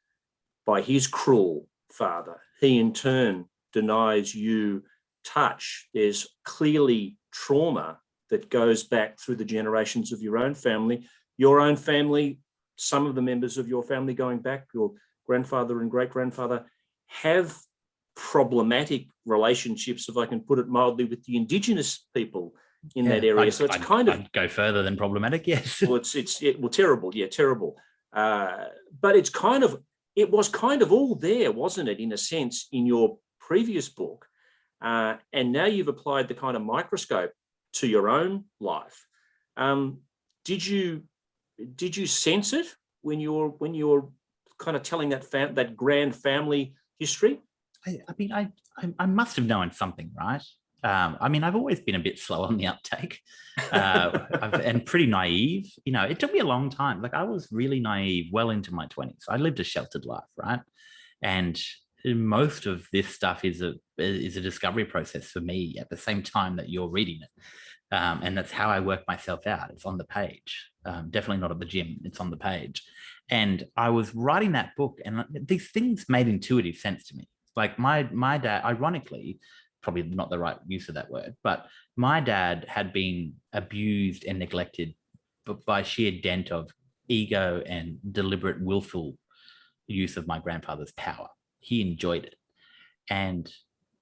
by his cruel father. He, in turn, denies you touch. There's clearly trauma that goes back through the generations of your own family. Your own family, some of the members of your family going back, your grandfather and great-grandfather, have problematic relationships, if I can put it mildly, with the Indigenous people in that area. So it's I'd go further than problematic, yes. Well, terrible, terrible. But it was kind of all there, wasn't it, in a sense, in your previous book? And now you've applied the kind of microscope to your own life. Did you sense it when you were kind of telling that grand family history? I mean, I must have known something, right? I mean, I've always been a bit slow on the uptake and pretty naive. You know, it took me a long time. Like, I was really naive well into my 20s. I lived a sheltered life, right? And most of this stuff is a discovery process for me at the same time that you're reading it. And that's how I work myself out. It's on the page. Definitely not at the gym. It's on the page. And I was writing that book, and these things made intuitive sense to me. Like my dad, ironically, probably not the right use of that word, but my dad had been abused and neglected by sheer dint of ego and deliberate, willful use of my grandfather's power. He enjoyed it, and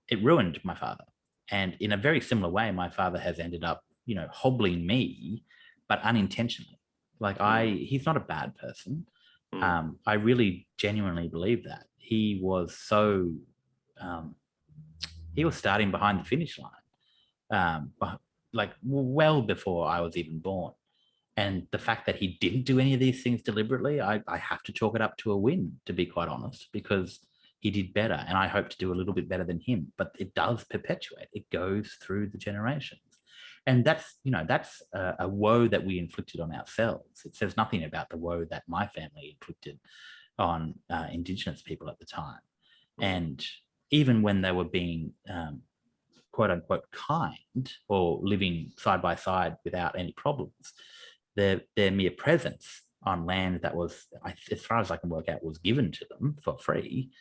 it ruined my father. And in a very similar way, my father has ended up, hobbling me, but unintentionally. Like he's not a bad person. I really genuinely believe that. He was he was starting behind the finish line, but like well before I was even born. And the fact that he didn't do any of these things deliberately, I have to chalk it up to a win, to be quite honest, because he did better, and I hope to do a little bit better than him. But it does perpetuate. It goes through the generations. And that's a woe that we inflicted on ourselves. It says nothing about the woe that my family inflicted on Indigenous people at the time. And even when they were being quote unquote kind or living side by side without any problems, their mere presence on land that was, as far as I can work out, was given to them for free,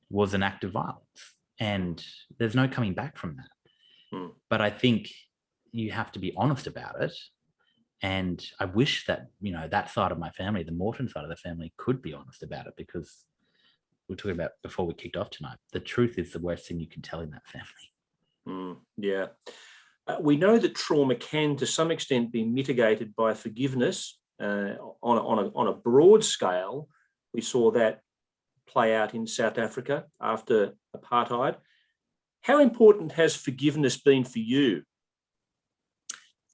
was an act of violence. And there's no coming back from that. But I think you have to be honest about it. And I wish that, that side of my family, the Morton side of the family, could be honest about it, because we were talking about before we kicked off tonight, the truth is the worst thing you can tell in that family. Yeah. We know that trauma can, to some extent, be mitigated by forgiveness on a broad scale. We saw that play out in South Africa after apartheid. How important has forgiveness been for you?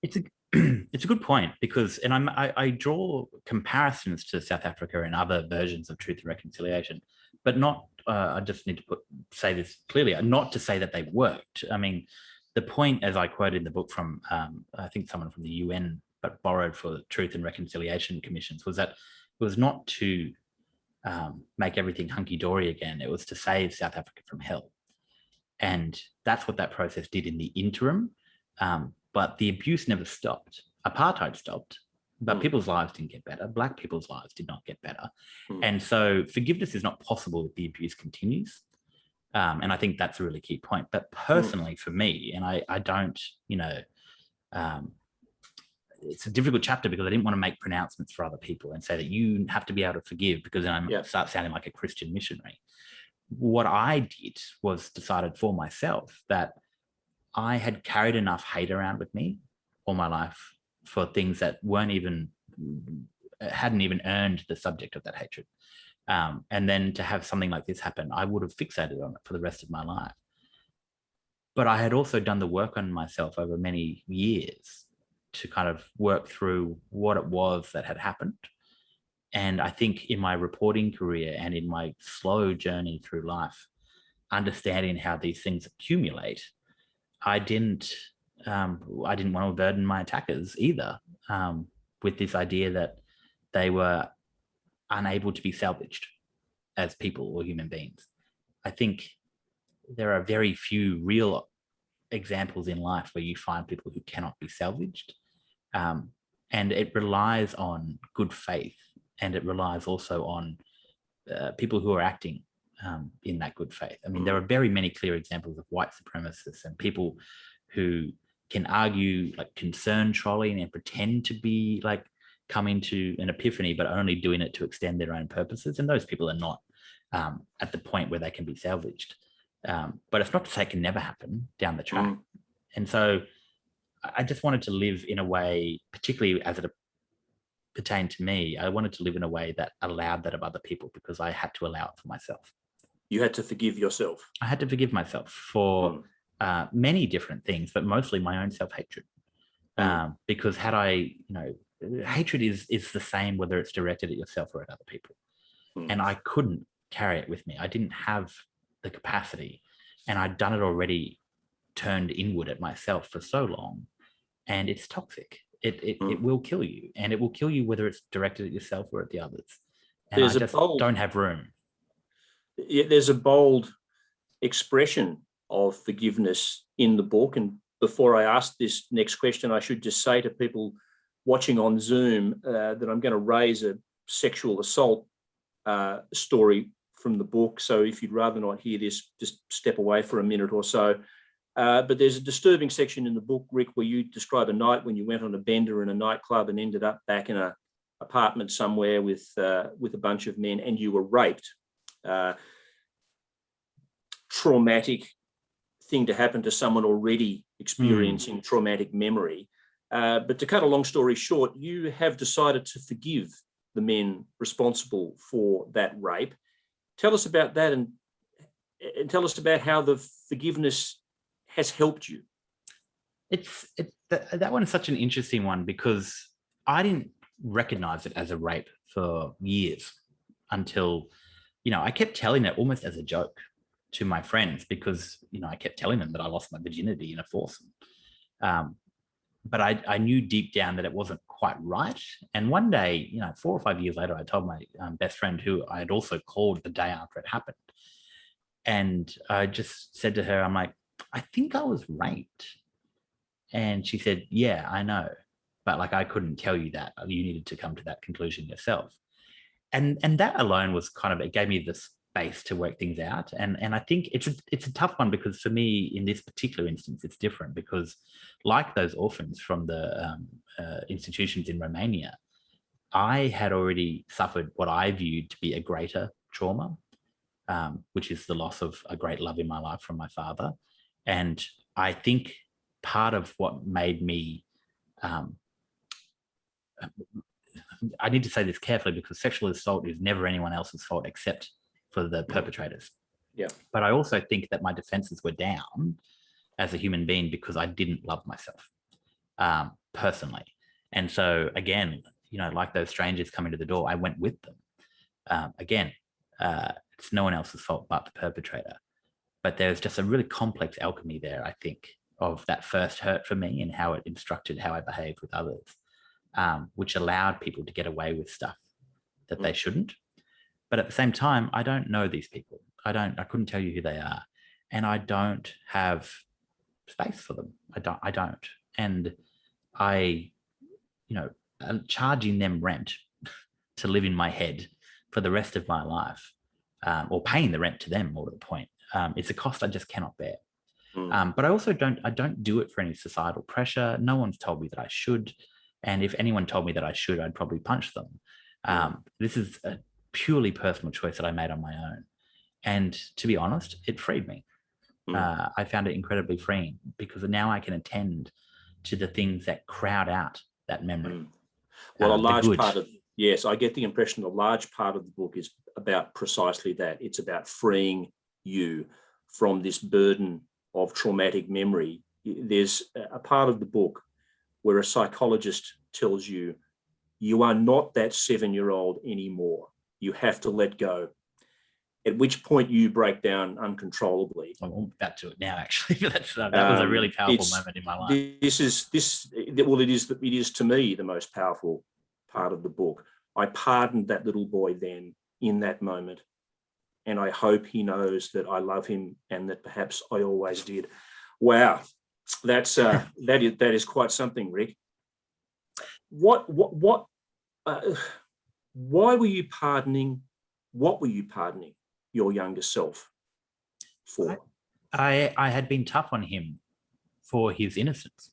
It's a good point, because, and I draw comparisons to South Africa and other versions of Truth and Reconciliation, but not, I just need to say this clearly, not to say that they worked. I mean, the point, as I quoted in the book from, I think someone from the UN, but borrowed for Truth and Reconciliation Commissions, was that it was not to make everything hunky-dory again. It was to save South Africa from hell. And that's what that process did in the interim. But the abuse never stopped. Apartheid stopped, but people's lives didn't get better. Black people's lives did not get better. And so forgiveness is not possible if the abuse continues. And I think that's a really key point. But personally, for me, and I don't, it's a difficult chapter because I didn't want to make pronouncements for other people and say that you have to be able to forgive, because then I start sounding like a Christian missionary. What I did was decided for myself that I had carried enough hate around with me all my life for things that hadn't even earned the subject of that hatred. And then to have something like this happen, I would have fixated on it for the rest of my life. But I had also done the work on myself over many years to kind of work through what it was that had happened. And I think in my reporting career and in my slow journey through life, understanding how these things accumulate, I didn't want to burden my attackers either, with this idea that they were unable to be salvaged as people or human beings. I think there are very few real examples in life where you find people who cannot be salvaged. And it relies on good faith, and it relies also on people who are acting in that good faith. I mean, there are very many clear examples of white supremacists and people who can argue like concern trolling and pretend to be like coming to an epiphany, but only doing it to extend their own purposes. And those people are not at the point where they can be salvaged. But it's not to say it can never happen down the track. And so I just wanted to live in a way, particularly as it pertained to me, I wanted to live in a way that allowed that of other people, because I had to allow it for myself. You had to forgive yourself. I had to forgive myself for many different things, but mostly my own self-hatred. Because had I, hatred is the same whether it's directed at yourself or at other people. And I couldn't carry it with me. I didn't have the capacity, and I'd done it already, turned inward at myself for so long, and it's toxic. It will kill you, and it will kill you whether it's directed at yourself or at the others. And I just don't have room. There's a bold expression of forgiveness in the book. And before I ask this next question, I should just say to people watching on Zoom that I'm going to raise a sexual assault story from the book. So if you'd rather not hear this, just step away for a minute or so. But there's a disturbing section in the book, Rick, where you describe a night when you went on a bender in a nightclub and ended up back in a apartment somewhere with a bunch of men and you were raped. Traumatic thing to happen to someone already experiencing traumatic memory. But to cut a long story short, you have decided to forgive the men responsible for that rape. Tell us about that and tell us about how the forgiveness has helped you. That one is such an interesting one because I didn't recognize it as a rape for years until, I kept telling it almost as a joke to my friends because, I kept telling them that I lost my virginity in a foursome. But I knew deep down that it wasn't quite right. And one day, 4 or 5 years later, I told my best friend, who I had also called the day after it happened. And I just said to her, I'm like, I think I was raped. And she said, yeah, I know. But like, I couldn't tell you that. You needed to come to that conclusion yourself. And that alone was it gave me the space to work things out. And I think it's a tough one because for me, in this particular instance, it's different because like those orphans from the institutions in Romania, I had already suffered what I viewed to be a greater trauma, which is the loss of a great love in my life from my father. And I think part of what made me, I need to say this carefully because sexual assault is never anyone else's fault except for the perpetrators. Yeah. But I also think that my defenses were down as a human being because I didn't love myself personally. And so again, like those strangers coming to the door, I went with them. Again, it's no one else's fault but the perpetrator. But there's just a really complex alchemy there, I think, of that first hurt for me and how it instructed how I behaved with others, which allowed people to get away with stuff that they shouldn't. But at the same time, I don't know these people. I couldn't tell you who they are. And I don't have space for them. I don't. And charging them rent to live in my head for the rest of my life, or paying the rent to them, more to the point, it's a cost I just cannot bear. But I also don't do it for any societal pressure. No one's told me that I should. And if anyone told me that I should, I'd probably punch them. This is a purely personal choice that I made on my own. And to be honest, it freed me. I found it incredibly freeing because now I can attend to the things that crowd out that memory. Well, a large part of, yes, I get the impression a large part of the book is about precisely that. It's about freeing you from this burden of traumatic memory. There's a part of the book where a psychologist tells you, you are not that 7-year-old anymore. You have to let go. At which point you break down uncontrollably. I'm about to it now, actually. That was a really powerful moment in my life. It is to me the most powerful part of the book. I pardoned that little boy then in that moment. And I hope he knows that I love him and that perhaps I always did. Wow, that is quite something, Rick. Why were you pardoning? What were you pardoning your younger self for? I had been tough on him for his innocence.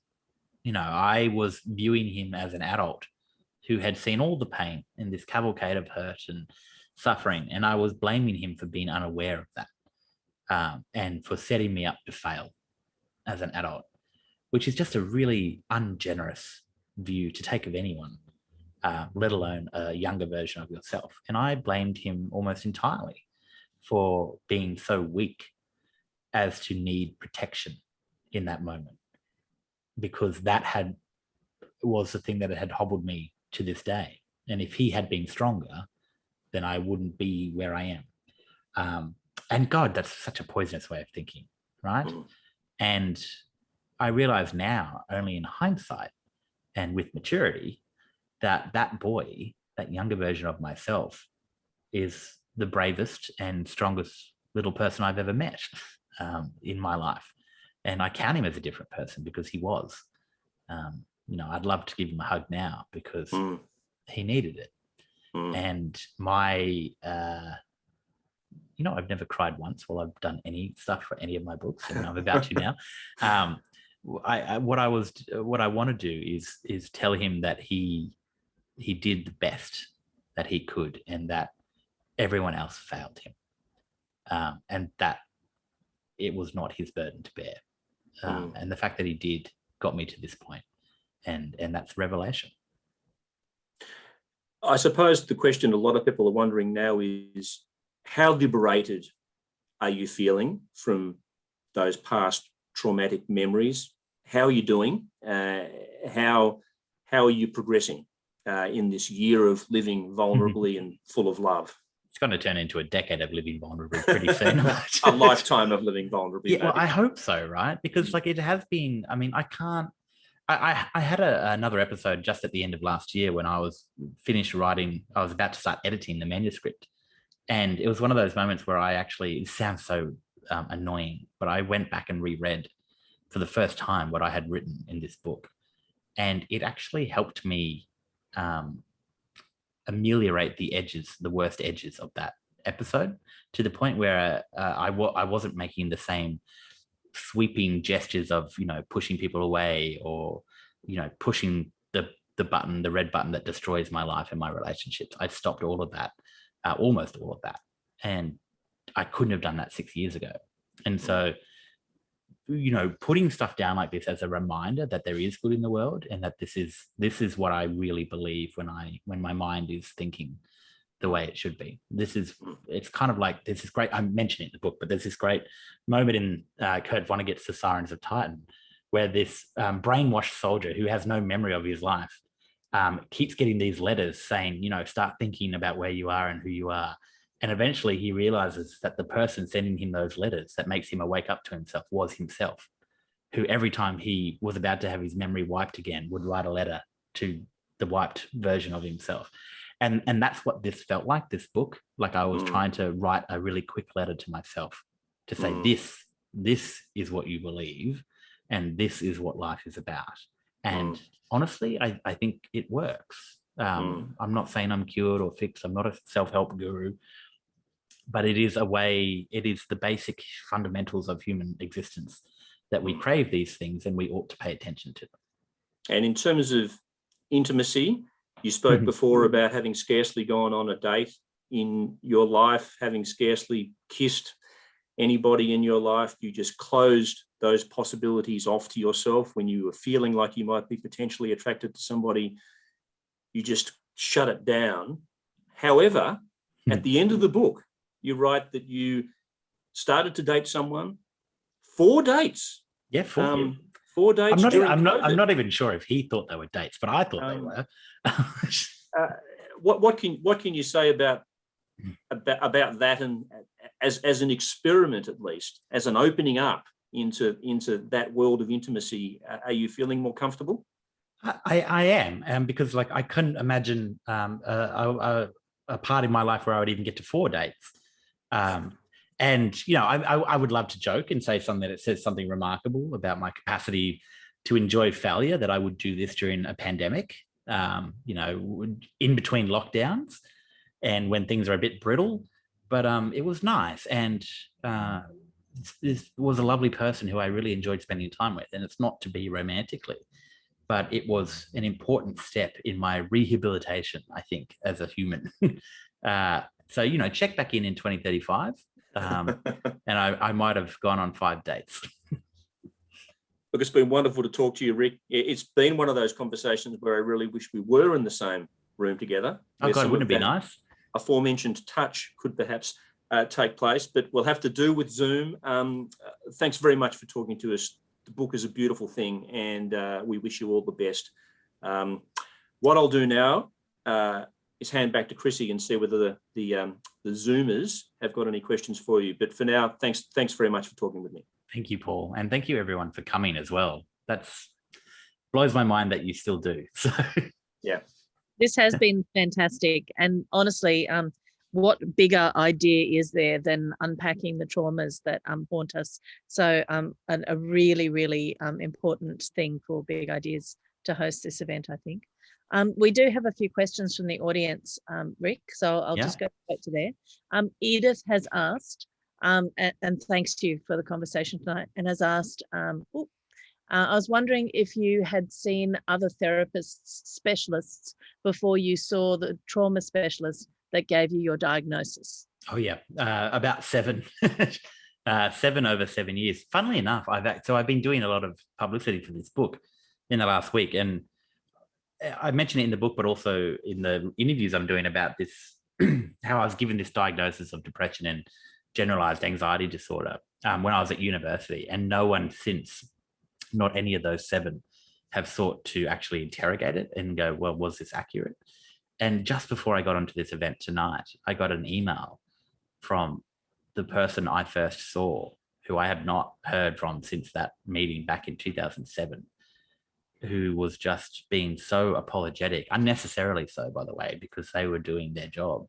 I was viewing him as an adult who had seen all the pain in this cavalcade of hurt and suffering, and I was blaming him for being unaware of that, and for setting me up to fail as an adult, which is just a really ungenerous view to take of anyone, let alone a younger version of yourself. And I blamed him almost entirely for being so weak as to need protection in that moment, because that was the thing that had hobbled me to this day. And if he had been stronger, then I wouldn't be where I am. And God, that's such a poisonous way of thinking, right? And I realize now, only in hindsight and with maturity, that boy, that younger version of myself, is the bravest and strongest little person I've ever met in my life. And I count him as a different person because he was. I'd love to give him a hug now because he needed it. And I've never cried once while I've done any stuff for any of my books, and I'm about to now. What I want to do is tell him that he he did the best that he could, and that everyone else failed him, and that it was not his burden to bear. And the fact that he did got me to this point, and that's revelation. I suppose the question a lot of people are wondering now is, how liberated are you feeling from those past traumatic memories? How are you doing? How are you progressing in this year of living vulnerably and full of love? It's going to turn into a decade of living vulnerably pretty soon. A lifetime of living vulnerably. Yeah, well, I hope so, right? Because like it has been, I mean, I had another episode just at the end of last year when I was finished writing, I was about to start editing the manuscript. And it was one of those moments where it sounds so annoying, but I went back and reread for the first time what I had written in this book. And it actually helped me ameliorate the worst edges of that episode, to the point where I wasn't making the same sweeping gestures of, pushing people away, or, pushing the red button that destroys my life and my relationships. I stopped all of that, almost all of that. And I couldn't have done that 6 years ago. And so, putting stuff down like this as a reminder that there is good in the world, and that this is what I really believe when my mind is thinking the way it should be. It's kind of like, there's this great, I mentioned it in the book, but there's this great moment in Kurt Vonnegut's The Sirens of Titan, where this brainwashed soldier who has no memory of his life keeps getting these letters saying, start thinking about where you are and who you are. And eventually he realizes that the person sending him those letters that makes him wake up to himself was himself, who every time he was about to have his memory wiped again would write a letter to the wiped version of himself. And that's what this felt like, this book. Like I was trying to write a really quick letter to myself to say, this is what you believe, and this is what life is about. And honestly, I think it works. I'm not saying I'm cured or fixed. I'm not a self-help guru, but it is the basic fundamentals of human existence, that we crave these things and we ought to pay attention to them. And in terms of intimacy, you spoke before about having scarcely gone on a date in your life, having scarcely kissed anybody in your life. You just closed those possibilities off to yourself when you were feeling like you might be potentially attracted to somebody. You just shut it down. However, at the end of the book, you write that you started to date someone. 4 dates. Yeah, 4. 4 dates. I'm not even sure if he thought they were dates, but I thought they were. What can you say about that, and as an experiment, at least as an opening up into that world of intimacy? Are you feeling more comfortable? I am, because like I couldn't imagine a part in my life where I would even get to 4 dates. And I would love to joke and say something that says something remarkable about my capacity to enjoy failure, that I would do this during a pandemic, in between lockdowns and when things are a bit brittle. But it was nice, and this was a lovely person who I really enjoyed spending time with. And it's not to be romantically, but it was an important step in my rehabilitation, I think, as a human. So, check back in 2035. And I might have gone on 5 dates. Look, it's been wonderful to talk to you, Rick. It's been one of those conversations where I really wish we were in the same room together. Oh God, wouldn't it be nice? Aforementioned touch could perhaps take place, but we'll have to do with Zoom. Thanks very much for talking to us. The book is a beautiful thing, and we wish you all the best. What I'll do now is hand back to Chrissy and see whether the Zoomers have got any questions for you. But for now, thanks very much for talking with me. Thank you, Paul. And thank you everyone for coming as well. That's blows my mind that you still do. So yeah. This has been fantastic. And honestly, what bigger idea is there than unpacking the traumas that haunt us? So a really, really important thing for Big Ideas to host this event, I think. We do have a few questions from the audience, Rick, so I'll just go back to there. Edith has asked, and thanks to you for the conversation tonight, and has asked, I was wondering if you had seen other therapists, specialists, before you saw the trauma specialist that gave you your diagnosis. Oh yeah, about 7, 7 over 7 years. Funnily enough, I've been doing a lot of publicity for this book in the last week, and I mentioned it in the book, but also in the interviews I'm doing about this, how I was given this diagnosis of depression and generalized anxiety disorder when I was at university, and no one since, not any of those 7, have sought to actually interrogate it and go, well, was this accurate? And just before I got onto this event tonight, I got an email from the person I first saw, who I have not heard from since that meeting back in 2007, who was just being so apologetic, unnecessarily so, by the way, because they were doing their job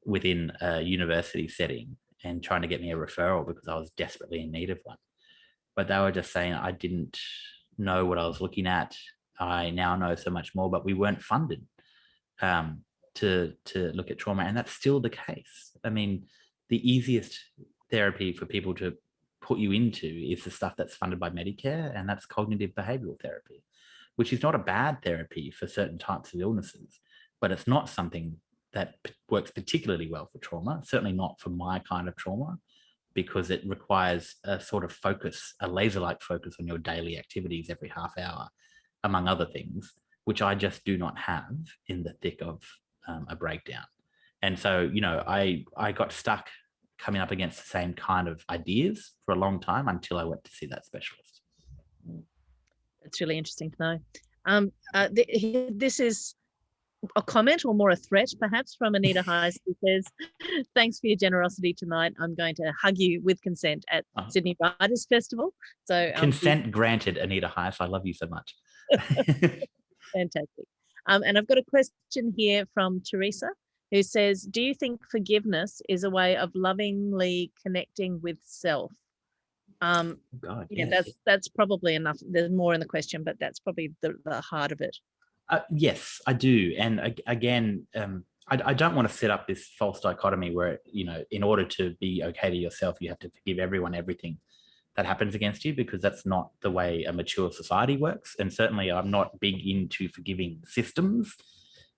within a university setting and trying to get me a referral because I was desperately in need of one. But they were just saying, I didn't know what I was looking at. I now know so much more, but we weren't funded to look at trauma. And that's still the case. I mean, the easiest therapy for people to put you into is the stuff that's funded by Medicare, and that's cognitive behavioral therapy, which is not a bad therapy for certain types of illnesses, but it's not something that works particularly well for trauma, certainly not for my kind of trauma, because it requires a sort of focus, a laser-like focus on your daily activities every half hour, among other things, which I just do not have in the thick of a breakdown. And so, you know, I got stuck coming up against the same kind of ideas for a long time until I went to see that specialist. It's really interesting to know. This is a comment or more a threat, perhaps, from Anita Heiss, who says, thanks for your generosity tonight. I'm going to hug you with consent at Sydney Writers Festival. So consent granted, Anita Heiss. I love you so much. Fantastic. And I've got a question here from Teresa, who says, do you think forgiveness is a way of lovingly connecting with self? God, yeah, yes. that's probably enough. There's more in the question, but that's probably the heart of it. Yes, I do. And again, I don't want to set up this false dichotomy where, you know, in order to be okay to yourself, you have to forgive everyone, everything that happens against you, because that's not the way a mature society works. And certainly I'm not big into forgiving systems,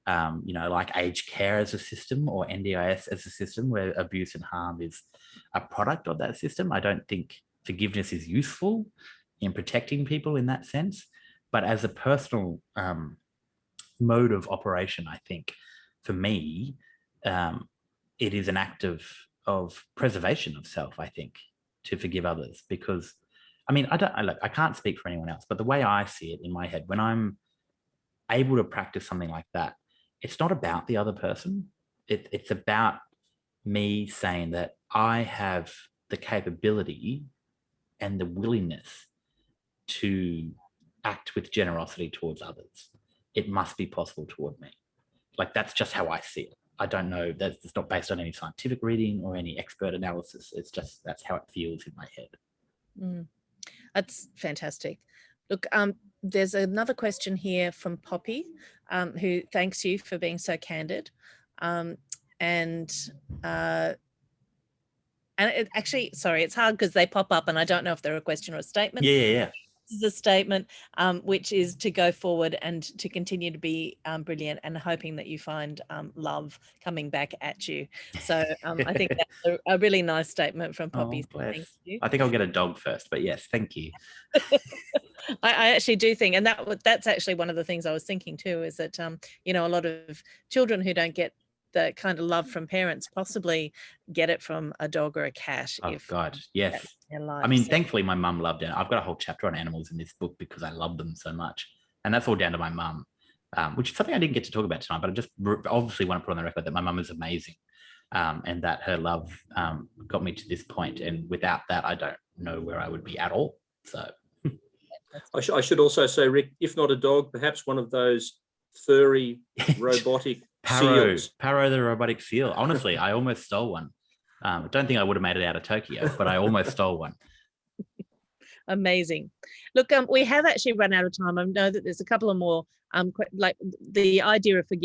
you know, like aged care as a system or NDIS as a system where abuse and harm is a product of that system. I don't think forgiveness is useful in protecting people in that sense. But as a personal mode of operation, I think for me, it is an act of preservation of self, I think, to forgive others, because I mean, I can't speak for anyone else, but the way I see it in my head, when I'm able to practice something like that, it's not about the other person. It's about me saying that I have the capability and the willingness to act with generosity towards others. It must be possible toward me. Like, that's just how I see it. I don't know, it's not based on any scientific reading or any expert analysis. It's just, that's how it feels in my head. That's fantastic. Look, there's another question here from Poppy, who thanks you for being so candid. And it actually, sorry, it's hard because they pop up and I don't know if they're a question or a statement. Yeah. This is a statement, which is to go forward and to continue to be brilliant, and hoping that you find love coming back at you. So I think that's a really nice statement from Poppy. Oh, Thank you. I think I'll get a dog first, but yes, thank you. I actually do think, and that's actually one of the things I was thinking too, is that, you know, a lot of children who don't get the kind of love from parents possibly get it from a dog or a cat. Oh, God, yes. Life, I mean, thankfully, my mum loved it. I've got a whole chapter on animals in this book because I love them so much. And that's all down to my mum, which is something I didn't get to talk about tonight, but I just obviously want to put on the record that my mum is amazing, and that her love got me to this point. And without that, I don't know where I would be at all. So I should also say, Rick, if not a dog, perhaps one of those furry, robotic seals. Paro the robotic seal. Honestly, I almost stole one. I don't think I would have made it out of Tokyo, but I almost stole one. Amazing. Look, we have actually run out of time. I know that there's a couple of more, like the idea of forgiveness.